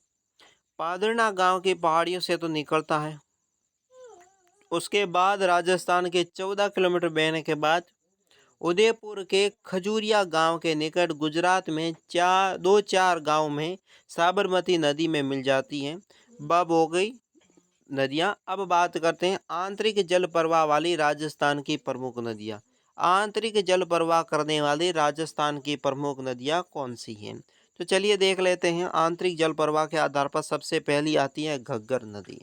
पादरना गांव की पहाड़ियों से तो निकलता है। उसके बाद राजस्थान के 14 किलोमीटर बहने के बाद उदयपुर के खजूरिया गांव के निकट गुजरात में दो चार गांव में साबरमती नदी में मिल जाती हैं। बब हो गई नदियां। अब बात करते हैं आंतरिक जल प्रवाह वाली राजस्थान की प्रमुख नदियां। आंतरिक जल प्रवाह करने वाली राजस्थान की प्रमुख नदियां कौन सी हैं? तो चलिए देख लेते हैं। आंतरिक जल प्रवाह के आधार पर सबसे पहली आती है घग्गर नदी।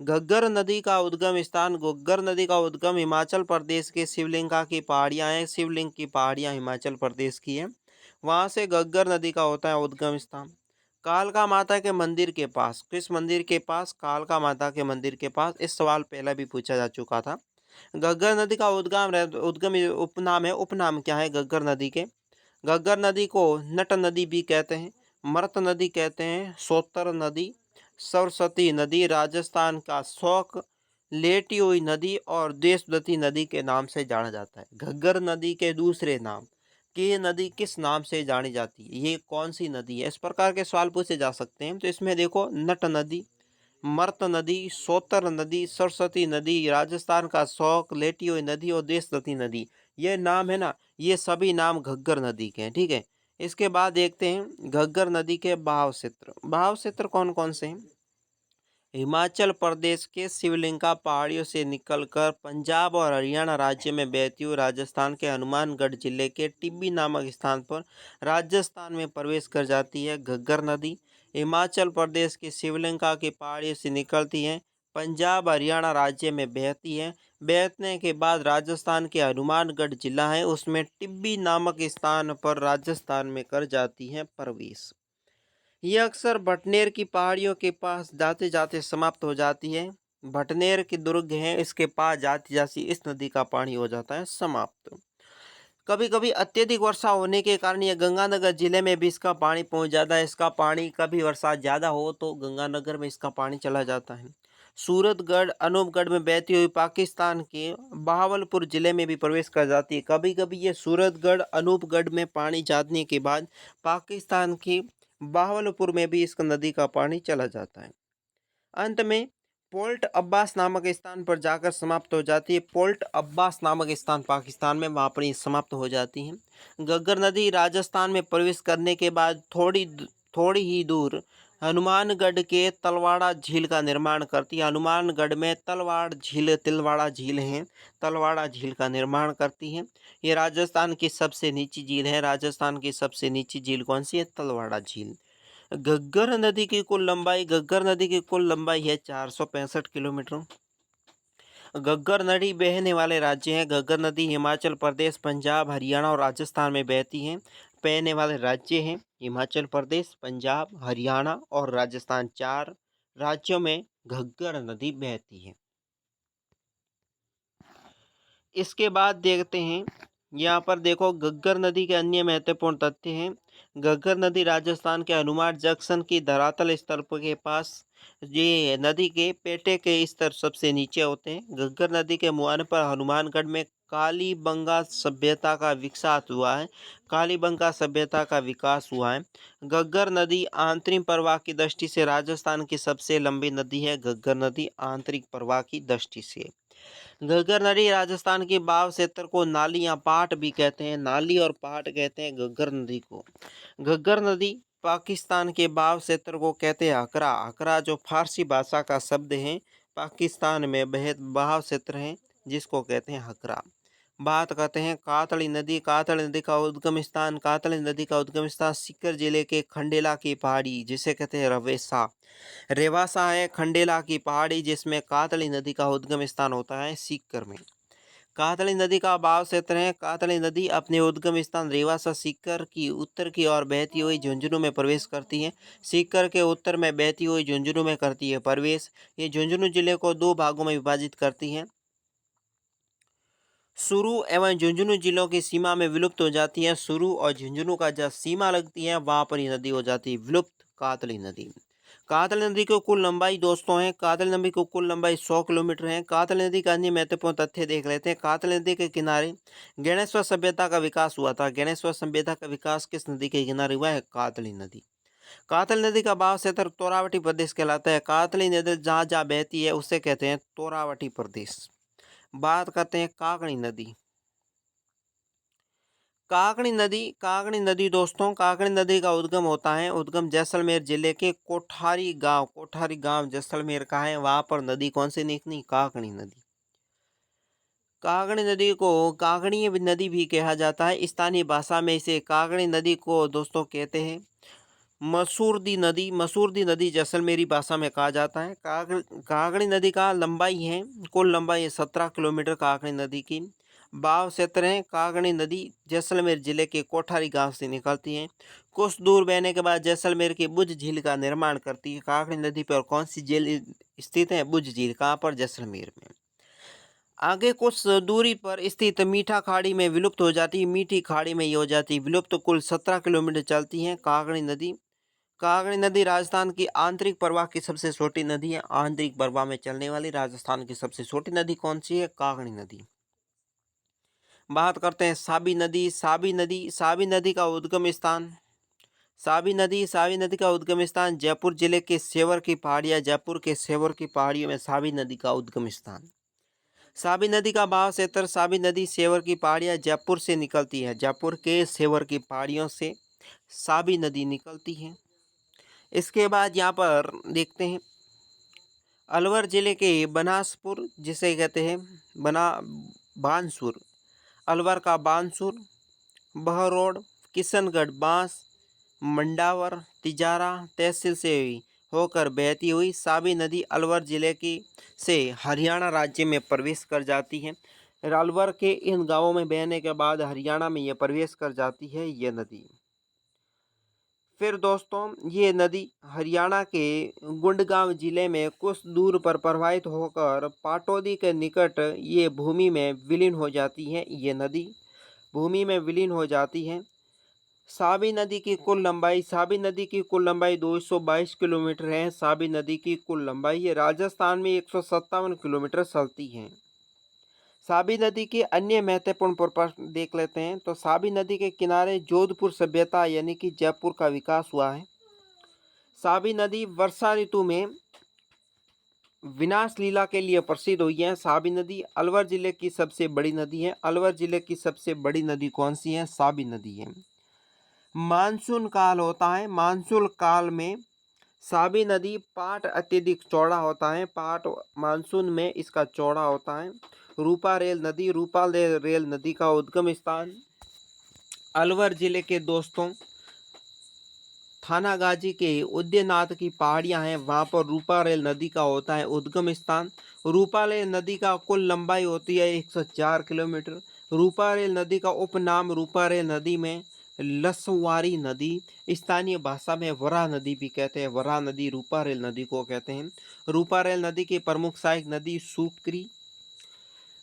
घग्गर नदी का उद्गम स्थान घग्गर नदी का उद्गम हिमाचल प्रदेश के शिवलिंगा की पहाड़ियां हैं। शिवलिंग की पहाड़ियां हिमाचल प्रदेश की हैं। वहां से घग्गर नदी का होता है उद्गम स्थान कालका माता के मंदिर के पास। किस मंदिर के पास? कालका माता के मंदिर के पास। इस सवाल पहले भी पूछा जा चुका था। घग्गर नदी का उद्गम उपनाम है। उपनाम क्या है घग्गर नदी के? घग्गर नदी को नट नदी भी कहते हैं, मर्त नदी कहते हैं, सोतर नदी, सरस्वती नदी, राजस्थान का शौक, लेटी हुई नदी और देशदती नदी के नाम से जाना जाता है। घग्गर नदी के दूसरे नाम कि ये नदी किस नाम से जानी जाती है, ये कौन सी नदी है, इस प्रकार के सवाल पूछे जा सकते हैं। तो इसमें देखो नट नदी, मर्त नदी, सोतर नदी, सरस्वती नदी, राजस्थान का शौक, लेटी हुई नदी और देशदती नदी, ये नाम है ना, ये सभी नाम घग्गर नदी के हैं। ठीक है, इसके बाद देखते हैं घग्गर नदी के बहाव क्षेत्र। बहाव क्षेत्र कौन कौन से हैं? हिमाचल प्रदेश के शिवलिंगा पहाड़ियों से निकलकर पंजाब और हरियाणा राज्य में बहती हुई राजस्थान के हनुमानगढ़ जिले के टिब्बी नामक स्थान पर राजस्थान में प्रवेश कर जाती है। घग्गर नदी हिमाचल प्रदेश की शिवलिंगा की पहाड़ियों से निकलती है, पंजाब हरियाणा राज्य में बहती है। बहने के बाद राजस्थान के हनुमानगढ़ जिला है उसमें टिब्बी नामक स्थान पर राजस्थान में कर जाती है प्रवेश। ये अक्सर भटनेर की पहाड़ियों के पास जाते जाते समाप्त हो जाती है। भटनेर की दुर्ग है, इसके पास जाती जाती इस नदी का पानी हो जाता है समाप्त। कभी कभी अत्यधिक वर्षा होने के कारण यह गंगानगर जिले में भी इसका पानी पहुंच जाता है। इसका पानी कभी वर्षा ज़्यादा हो तो गंगानगर में इसका पानी चला जाता है। सूरतगढ़ अनूपगढ़ में बहती हुई पाकिस्तान के बहावलपुर जिले में भी प्रवेश कर जाती है। कभी कभी ये सूरतगढ़ अनूपगढ़ में पानी जाने के बाद पाकिस्तान की बहावलपुर में भी इस नदी का पानी चला जाता है। अंत में पोर्ट अब्बास नामक स्थान पर जाकर समाप्त हो जाती है। पोर्ट अब्बास नामक स्थान पाकिस्तान में, वहाँ पर ये समाप्त हो जाती है। घग्गर नदी राजस्थान में प्रवेश करने के बाद थोड़ी ही दूर हनुमानगढ़ के तलवाड़ा झील का निर्माण करती है। हनुमानगढ़ में तिलवाड़ा झील है, तलवाड़ा झील का निर्माण करती है। ये राजस्थान की सबसे नीची झील है। राजस्थान की सबसे नीची झील कौन सी है? तलवाड़ा झील। घग्गर नदी की कुल लंबाई है 465 किलोमीटर। घग्गर नदी बहने वाले राज्य हैं। घग्गर नदी हिमाचल प्रदेश, पंजाब, हरियाणा और राजस्थान में बहती हैं। बहने वाले राज्य हैं हिमाचल प्रदेश, पंजाब, हरियाणा और राजस्थान। 4 राज्यों में घग्गर नदी बहती है। इसके बाद देखते हैं, यहाँ पर देखो घग्गर नदी के अन्य महत्वपूर्ण तथ्य हैं। घग्गर नदी राजस्थान के हनुमान जंक्शन की धरातल स्तर के पास, ये नदी के पेटे के स्तर सबसे नीचे होते हैं। घग्गर नदी के मुहाने पर हनुमानगढ़ में कालीबंगा सभ्यता का विकास हुआ है। कालीबंगा सभ्यता का विकास हुआ है। घग्गर नदी आंतरिक प्रवाह की दृष्टि से राजस्थान की सबसे लंबी नदी है। घग्गर नदी आंतरिक प्रवाह की दृष्टि से। घग्गर नदी राजस्थान की बाव क्षेत्र को नाली या पाट भी कहते हैं। नाली और पाट कहते हैं घग्गर नदी को। घग्गर नदी पाकिस्तान के बाव क्षेत्र को कहते हैं हकरा। हकरा जो फारसी भाषा का शब्द है, पाकिस्तान में बेहद बहाव क्षेत्र है जिसको कहते हैं हकरा। बात करते हैं कातड़ी नदी। कातड़ी नदी का उद्गम स्थान, कातड़ी नदी का उद्गम स्थान सीकर जिले के खंडेला की पहाड़ी जिसे कहते हैं रवेसा, रेवासा है। खंडेला की पहाड़ी जिसमें कातड़ी नदी का उद्गम स्थान होता है सीकर में। कातड़ी नदी का बहाव क्षेत्र है। कातड़ी नदी अपने उद्गम स्थान रेवासा सीकर की उत्तर की ओर बहती हुई झुंझुनू में प्रवेश करती है। सीकर के उत्तर में बहती हुई झुंझुनू में करती है प्रवेश। ये झुंझुनू जिले को 2 भागों में विभाजित करती है। सुरू एवं झुंझुनू जिलों की सीमा में विलुप्त हो जाती है। सुरू और झुंझुनू का जब सीमा लगती है वहां पर ये नदी हो जाती है विलुप्त, कातली नदी। कातली नदी की कुल लंबाई दोस्तों है, कातली नदी की कुल लंबाई 100 किलोमीटर है। कातली नदी का अन्य महत्वपूर्ण तथ्य देख लेते हैं। कातली नदी के किनारे गणेश्वर सभ्यता का विकास हुआ था। गणेश्वर सभ्यता का विकास किस नदी के किनारे हुआ है? कातली नदी। कातली नदी का बहाव क्षेत्र तोरावटी प्रदेश कहलाता है। कातली नदी जहाँ जहाँ बहती है उसे कहते हैं तोरावटी प्रदेश। बात करते हैं काकड़ी नदी। काकड़ी नदी दोस्तों, काकड़ी नदी का उद्गम होता है, उद्गम जैसलमेर जिले के कोठारी गांव जैसलमेर का है। वहां पर नदी कौन सी निकली? काकड़ी नदी। काकड़ी नदी को काकड़ी नदी भी कहा जाता है। स्थानीय भाषा में इसे काकड़ी नदी को दोस्तों कहते हैं मसूरदी नदी जैसलमेरी भाषा में कहा जाता है। काकड़ी नदी का लंबाई है, कुल लंबाई है 17 किलोमीटर। काकड़ी नदी की बहाव क्षेत्र है। काकड़ी नदी जैसलमेर जिले के कोठारी गांव से निकलती है। कुछ दूर बहने के बाद जैसलमेर की बुझ झील का निर्माण करती है। काकड़ी नदी पर कौन सी झील स्थित है? बुझ झील। कहाँ पर? जैसलमेर में। आगे कुछ दूरी पर स्थित मीठा खाड़ी में विलुप्त हो जाती है। मीठी खाड़ी में ये हो जाती है विलुप्त। कुल 17 किलोमीटर चलती है काकड़ी नदी। काकड़ी नदी राजस्थान की आंतरिक प्रवाह की सबसे छोटी नदी है। आंतरिक प्रवाह में चलने वाली राजस्थान की सबसे छोटी नदी कौन सी है? काकड़ी नदी। बात करते हैं साबी नदी का उद्गम स्थान। साबी नदी का उद्गम स्थान जयपुर जिले के सेवर की पहाड़ियाँ, जयपुर के सेवर की पहाड़ियों में साबी नदी का उद्गम स्थान। साबी नदी का बहाव क्षेत्र, साबी नदी सेवर की पहाड़ियाँ जयपुर से निकलती है। जयपुर के सेवर की पहाड़ियों से साबी नदी निकलती है। इसके बाद यहाँ पर देखते हैं अलवर जिले के बनासपुर जिसे कहते हैं बानसूर, अलवर का बानसूर, बहरोड, किशनगढ़, बांस, मंडावर, तिजारा तहसील से होकर बहती हुई साबी नदी अलवर जिले की से हरियाणा राज्य में प्रवेश कर जाती है। अलवर के इन गांवों में बहने के बाद हरियाणा में यह प्रवेश कर जाती है यह नदी। फिर दोस्तों ये नदी हरियाणा के गुड़गांव जिले में कुछ दूर पर प्रवाहित होकर पाटौदी के निकट ये भूमि में विलीन हो जाती है। ये नदी भूमि में विलीन हो जाती है। साबी नदी की कुल लंबाई 222 किलोमीटर है। साबी नदी की कुल लंबाई ये राजस्थान में 157 किलोमीटर चलती है। साबी नदी के अन्य महत्वपूर्ण प्रश्न देख लेते हैं। तो साबी नदी के किनारे जोधपुर सभ्यता यानी कि जयपुर का विकास हुआ है। साबी नदी विनाश लीला के लिए प्रसिद्ध हुई है साबी नदी। अलवर जिले की सबसे बड़ी नदी है। अलवर जिले की सबसे बड़ी नदी कौन सी है? साबी नदी है। मानसून काल होता है। मानसून काल में साबी नदी पाट अत्यधिक चौड़ा होता है। पाट मानसून में इसका चौड़ा होता है। रूपा रेल नदी। रूपा रेल नदी का उद्गम स्थान अलवर जिले के दोस्तों थानागाजी के उद्यनाथ की पहाड़ियां हैं, वहां पर रूपा रेल नदी का होता है उद्गम स्थान। रूपा रेल नदी का कुल लंबाई होती है 104 किलोमीटर। रूपा रेल नदी का उपनाम रूपा रेल नदी में लसवारी नदी, स्थानीय भाषा में वराह नदी भी कहते हैं। वराह नदी रूपा रेल नदी को कहते हैं। रूपा रेल नदी की प्रमुख सहायक नदी सूकरी,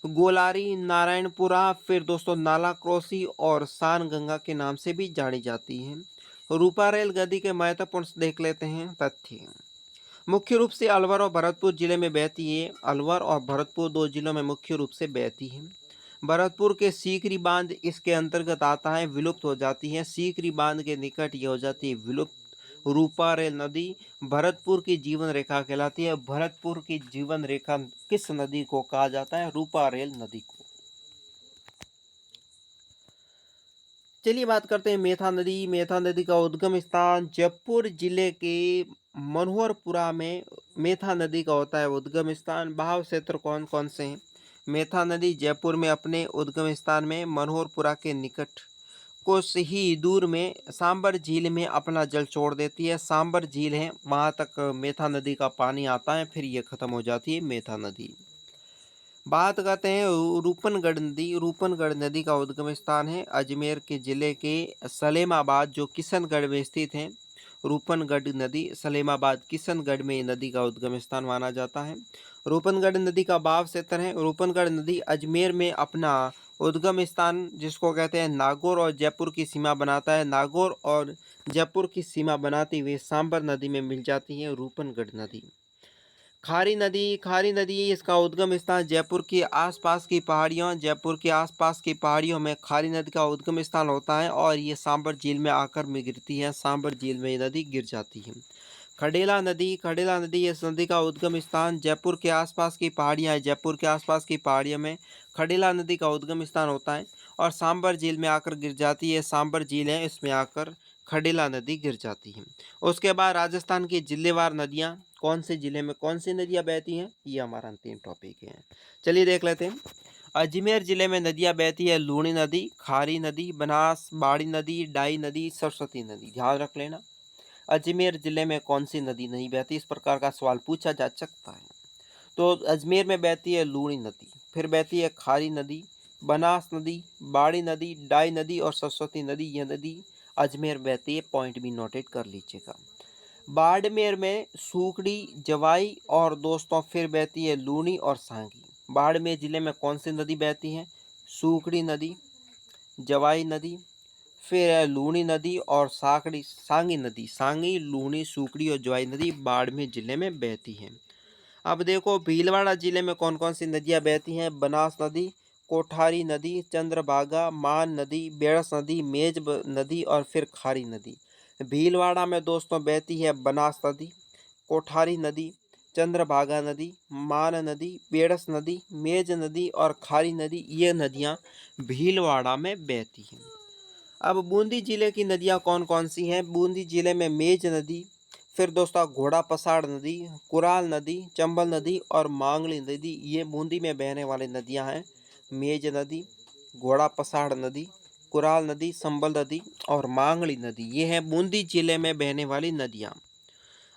गोलारी, नारायणपुरा, फिर दोस्तों नाला क्रोसी और सान गंगा के नाम से भी जानी जाती है। रूपा रेल नदी के महत्वपूर्ण देख लेते हैं तथ्य। मुख्य रूप से अलवर और भरतपुर जिले में बहती है। अलवर और भरतपुर दो जिलों में मुख्य रूप से बहती है। भरतपुर के सीकरी बांध इसके अंतर्गत आता है, विलुप्त हो जाती है। सीकरी बांध के निकट ये हो जाती है विलुप्त। रूपा रेल नदी भरतपुर की जीवन रेखा कहलाती है। भरतपुर की जीवन रेखा किस नदी को कहा जाता है? रूपा रेल नदी को। चलिए बात करते हैं मेथा नदी। मेथा नदी का उद्गम स्थान जयपुर जिले के मनोहरपुरा में मेथा नदी का होता है उद्गम स्थान। बहाव क्षेत्र कौन कौन से हैं? मेथा नदी जयपुर में अपने उद्गम स्थान में मनोहरपुरा के निकट कुछ ही दूर में सांबर झील में अपना जल छोड़ देती है। सांबर झील है, वहां तक मेथा नदी का पानी आता है, फिर ये खत्म हो जाती है मेथा नदी। बात करते हैं रूपनगढ़ नदी। रूपनगढ़ नदी का उद्गम स्थान है अजमेर के जिले के सलेमाबाद, जो किशनगढ़ में स्थित है। रूपनगढ़ नदी सलेमाबाद किशनगढ़ में नदी का उद्गम स्थान माना जाता है। रूपनगढ़ नदी का बहाव क्षेत्र है। रूपनगढ़ नदी अजमेर में अपना उद्गम स्थान जिसको कहते हैं नागौर और जयपुर की सीमा बनाता है। नागौर और जयपुर की सीमा बनाती हुई सांबर नदी में मिल जाती है रूपनगढ़ नदी। खारी नदी। खारी नदी इसका उद्गम स्थान जयपुर के आसपास की पहाड़ियों में खारी नदी का उद्गम स्थान होता है और ये सांबर झील में आकर में गिरती है। सांबर झील में ये नदी गिर जाती है। खडेला नदी। खडेला नदी इस नदी का उद्गम स्थान जयपुर के आसपास की पहाड़ियाँ हैं। जयपुर के आसपास की पहाड़ियों में खडेला नदी का उद्गम स्थान होता है और सांबर झील में आकर गिर जाती है। सांबर झील है, इसमें आकर खडेला नदी गिर जाती है। उसके बाद राजस्थान की जिलेवार नदियाँ, कौन से जिले में कौन सी नदियाँ बहती हैं, ये हमारा अंतिम टॉपिक है। चलिए देख लेते हैं। अजमेर जिले में नदियाँ बहती है लूणी नदी, खारी नदी, बनास, बाड़ी नदी, डाई नदी, सरस्वती नदी। ध्यान रख लेना अजमेर जिले में कौन सी नदी नहीं बहती, इस प्रकार का सवाल पूछा जा सकता है। तो अजमेर में बहती है लूणी नदी, फिर बहती है खारी नदी, बनास नदी, बाड़ी नदी, डाई नदी और सरस्वती नदी। यह नदी अजमेर बहती है, पॉइंट भी नोटेट कर लीजिएगा। बाड़मेर में सूखड़ी, जवाई और दोस्तों फिर बहती है लूणी और सांगी। बाड़मेर जिले में कौन सी नदी बहती है? सूखड़ी नदी, जवाई नदी, फिर है लूणी नदी और सांगी नदी। सांगी, लूणी, सूखड़ी और जवाई नदी बाड़मेर जिले में बहती है। अब देखो भीलवाड़ा जिले में कौन कौन सी नदियाँ बहती हैं। बनास नदी, कोठारी नदी, चंद्रभागा, मान नदी, बेड़स नदी, मेज नदी और फिर खारी नदी। भीलवाड़ा में दोस्तों बहती है बनास नदी, कोठारी नदी, चंद्रभागा नदी, मान नदी, बेड़स नदी, मेज नदी और खारी नदी। ये नदियाँ भीलवाड़ा में बहती हैं। अब बूंदी जिले की नदियाँ कौन कौन सी हैं? बूंदी जिले में मेज नदी, फिर दोस्तों घोड़ा पसाड़ नदी, कुराल नदी, चंबल नदी और मांगली नदी। ये बूंदी में बहने वाली नदियां हैं। मेज नदी, घोड़ा पसाड़ नदी, कुराल नदी, संबल नदी और मांगली नदी, ये है बूंदी जिले में बहने वाली नदियां।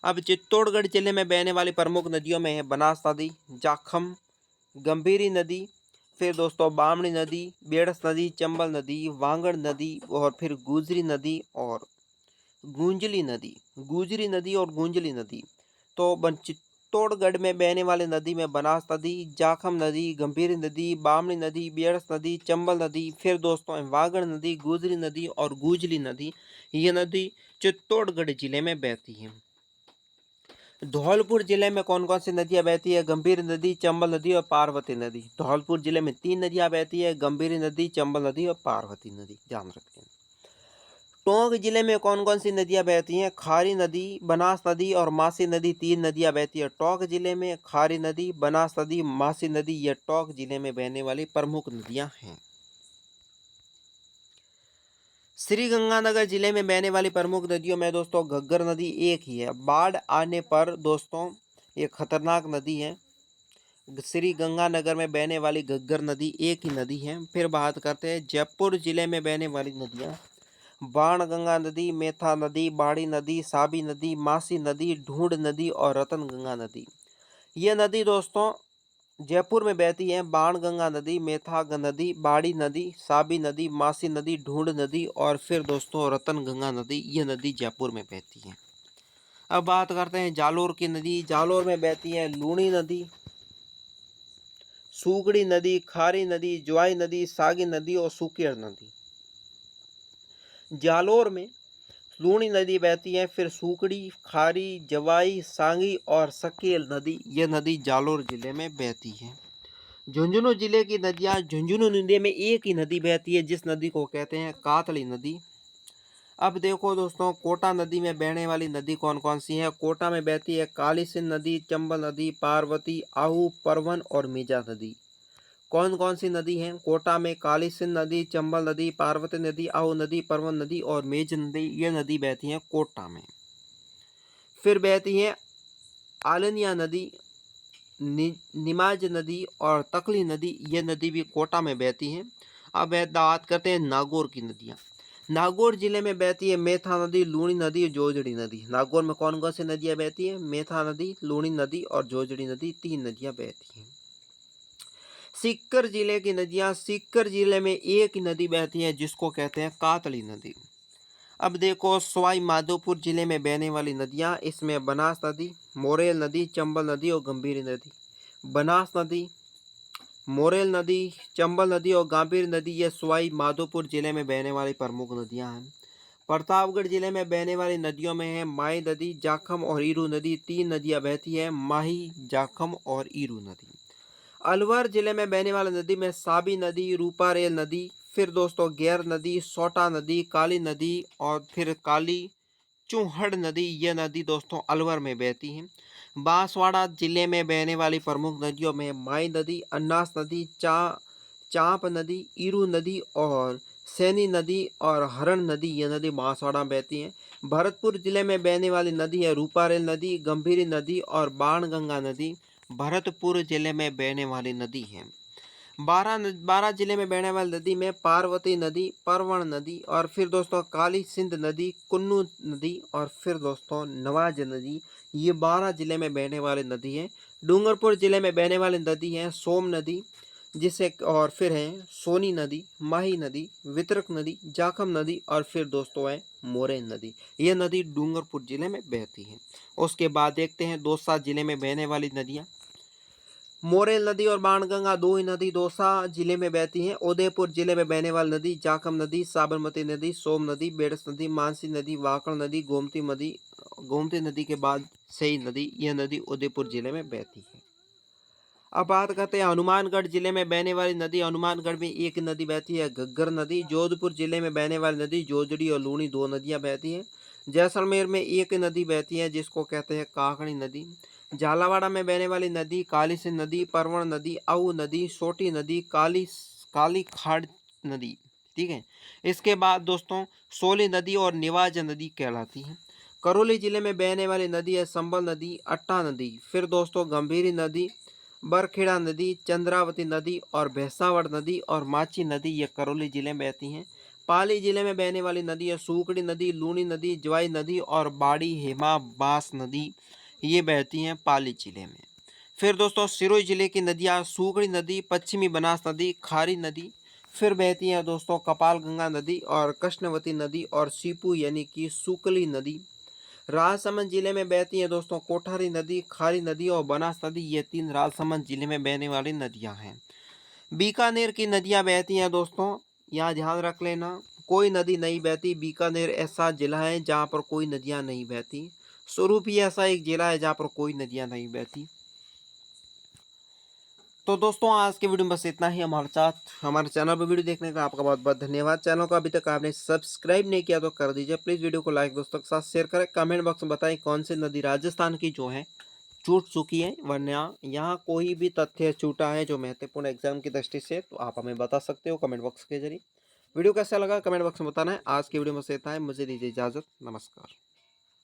अब चित्तौड़गढ़ जिले में बहने वाली प्रमुख नदियों में है बनास नदी, जाखम, गंभीरी नदी, फिर दोस्तों बामणी नदी, बेड़स नदी, चंबल नदी, वांगड़ नदी और फिर गुजरी नदी और गुंजली नदी। तो चित्तौड़गढ़ में बहने वाली नदी में बनास नदी, जाखम नदी, गंभीरी नदी, बामणी नदी, बेड़स नदी, चंबल नदी, फिर दोस्तों वागड़ नदी, गुजरी नदी और गुजली नदी। ये नदी चित्तौड़गढ़ जिले में बहती है। धौलपुर जिले में कौन कौन सी नदियां बहती है? गंभीर नदी, चंबल नदी और पार्वती नदी। धौलपुर जिले में 3 नदियां बहती है, गंभीर नदी, चंबल नदी और पार्वती नदी। ध्यान रखें। टोंक जिले में कौन कौन सी नदियां बहती हैं? खारी नदी, बनास नदी और मासी नदी, तीन नदियां बहती हैं टोंक जिले में। खारी नदी, बनास नदी, मासी नदी, ये टोंक जिले में बहने वाली प्रमुख नदियां हैं। श्री गंगानगर जिले में बहने वाली प्रमुख नदियों में दोस्तों घग्गर नदी एक ही है। बाढ़ आने पर दोस्तों ये खतरनाक नदी है। श्री गंगानगर में बहने वाली घग्गर नदी एक ही नदी है। फिर बात करते हैं जयपुर जिले में बहने वाली नदियां। बाणगंगा नदी, मेथा नदी, बाड़ी नदी, साबी नदी, मासी नदी, ढूंढ नदी और रतन गंगा नदी। ये नदी दोस्तों जयपुर में बहती है। बाणगंगा नदी, मेथा नदी, बाड़ी नदी, साबी नदी, मासी नदी, ढूंढ नदी और फिर दोस्तों रतन गंगा नदी, ये नदी जयपुर में बहती है। अब बात करते हैं जालोर की नदी। जालोर में बहती है लूणी नदी, सुगड़ी नदी, खारी नदी, ज्वाई नदी, सागी नदी और सुकेर नदी। जालोर में लूणी नदी बहती है, फिर सूकड़ी, खारी, जवाई, सांगी और सकेल नदी, ये नदी जालोर जिले में बहती है। झुंझुनू जिले की नदियां। झुंझुनू नदी में एक ही नदी बहती है जिस नदी को कहते हैं कातली नदी। अब देखो दोस्तों कोटा नदी में बहने वाली नदी कौन कौन सी है? कोटा में बहती है काली सिंध नदी, चंबल नदी, पार्वती, आहू, परवन और मेजा नदी। कौन कौन सी नदी हैं कोटा में? काली सिंध नदी, चंबल नदी, पार्वती नदी, आहू नदी, परवन नदी और मेज नदी, ये नदी बहती है कोटा में। फिर बहती है आलनिया नदी, निमाज नदी और तकली नदी, ये नदी भी कोटा में बहती है। अब बात करते हैं नागौर की नदियाँ। नागौर जिले में बहती है मेथा नदी, लूणी नदी, जोजड़ी नदी। नागौर में कौन कौन सी नदियाँ बहती हैं? मेथा नदी, लूणी नदी और जोजड़ी नदी, तीन नदियाँ बहती हैं। सीकर जिले की नदियां। सीकर जिले में एक ही नदी बहती है जिसको कहते हैं कातली नदी। अब देखो सवाई माधोपुर जिले में बहने वाली नदियां, इसमें बनास नदी, मोरेल नदी, चंबल नदी और गंभीरी नदी। बनास नदी, मोरेल नदी, चंबल नदी और गंभीरी नदी, ये सवाई माधोपुर जिले में बहने वाली प्रमुख नदियां हैं। प्रतापगढ़ जिले में बहने वाली नदियों में है माही नदी, जाखम और ईरू नदी, तीन नदियां बहती है माही, जाखम और ईरू नदी। अलवर जिले में बहने वाली नदी में साबी नदी, रूपारेल नदी, फिर दोस्तों गैर नदी, सोटा नदी, काली नदी और फिर काली चूहड़ नदी, ये नदी दोस्तों अलवर में बहती है। बांसवाड़ा जिले में बहने वाली प्रमुख नदियों में माई नदी, अन्नास नदी, चांप नदी, ईरू नदी और सैनी नदी और हरण नदी, ये नदी बांसवाड़ा में बहती है। भरतपुर जिले में बहने वाली नदी है रूपारेल नदी, गंभीरी नदी और बाणगंगा नदी, भरतपुर जिले में बहने वाली नदी है। बारह जिले में बहने वाली नदी में पार्वती नदी, परवण नदी और फिर दोस्तों काली सिंध नदी, कुन्नू नदी और फिर दोस्तों नवाज नदी, ये 12 जिले में बहने वाली नदी है। डूंगरपुर जिले में बहने वाली नदी है सोम नदी, जिसे और फिर है सोनी नदी, माही नदी, वितरक नदी, जाखम नदी और फिर दोस्तों है मोरेन नदी, ये नदी डूंगरपुर जिले में बहती है। उसके बाद देखते हैं दौसा जिले में बहने वाली नदियाँ। मोरेल नदी और बाणगंगा दो ही नदी दौसा जिले में बहती हैं। उदयपुर जिले में बहने वाली नदी जाखम नदी, साबरमती नदी, सोम नदी, बेड़स नदी, मानसी नदी, वाकड़ नदी, गोमती नदी के बाद सई नदी, यह नदी उदयपुर जिले में बहती है। अब बात करते हैं हनुमानगढ़ जिले में बहने वाली नदी। हनुमानगढ़ में एक नदी बहती है घग्गर नदी। जोधपुर जिले में बहने वाली नदी जोजड़ी और लूणी, दो नदियां बहती हैं। जैसलमेर में एक नदी बहती है जिसको कहते हैं काकड़ी नदी। झालावाड़ में बहने वाली नदी काली सिंध नदी, परवण नदी, अऊ नदी, सोटी नदी, काली खाड़ नदी, ठीक है। इसके बाद दोस्तों सोली नदी और निवाज नदी कहलाती है। करौली जिले में बहने वाली नदी है संबल नदी, अट्टा नदी, फिर दोस्तों गंभीरी नदी, बरखेड़ा नदी, चंद्रावती नदी और भैंसावड़ नदी और माची नदी, ये करौली जिले में बहती हैं। पाली जिले में बहने वाली नदी है सूकड़ी नदी, लूणी नदी, ज्वाई नदी और बाड़ी हेमा बास नदी, ये बहती हैं पाली जिले में। फिर दोस्तों सिरोही जिले की नदियाँ सूकड़ी नदी, पश्चिमी बनास नदी, खारी नदी, फिर बहती हैं दोस्तों कपाल गंगा नदी और कृष्णवती नदी और सीपू यानी कि सुकली नदी। राजसमंद जिले में बहती हैं दोस्तों कोठारी नदी, खारी नदी और बनास नदी, ये तीन राजसमंद जिले में बहने वाली नदियां हैं। बीकानेर की नदियां बहती हैं दोस्तों, यहाँ ध्यान रख लेना कोई नदी नहीं बहती। बीकानेर ऐसा जिला है जहाँ पर कोई नदियाँ नहीं बहती। स्वरूप ही ऐसा एक जिला है जहाँ पर कोई नदियाँ नहीं बहती। तो दोस्तों आज के वीडियो में बस इतना ही। हमारे चैनल पर वीडियो देखने का आपका बहुत बहुत धन्यवाद। चैनल को अभी तक आपने सब्सक्राइब नहीं किया तो कर दीजिए प्लीज़। वीडियो को लाइक दोस्तों के साथ शेयर करें। कमेंट बॉक्स में बताएं कौन सी नदी राजस्थान की जो है छूट चुकी है, वरना यहाँ कोई भी तथ्य छूटा है जो महत्वपूर्ण एग्जाम की दृष्टि से, तो आप हमें बता सकते हो कमेंट बॉक्स के जरिए। वीडियो कैसा लगा कमेंट बॉक्स में बताना है। आज की वीडियो में से इतना है, मुझे दीजिए इजाज़त। नमस्कार।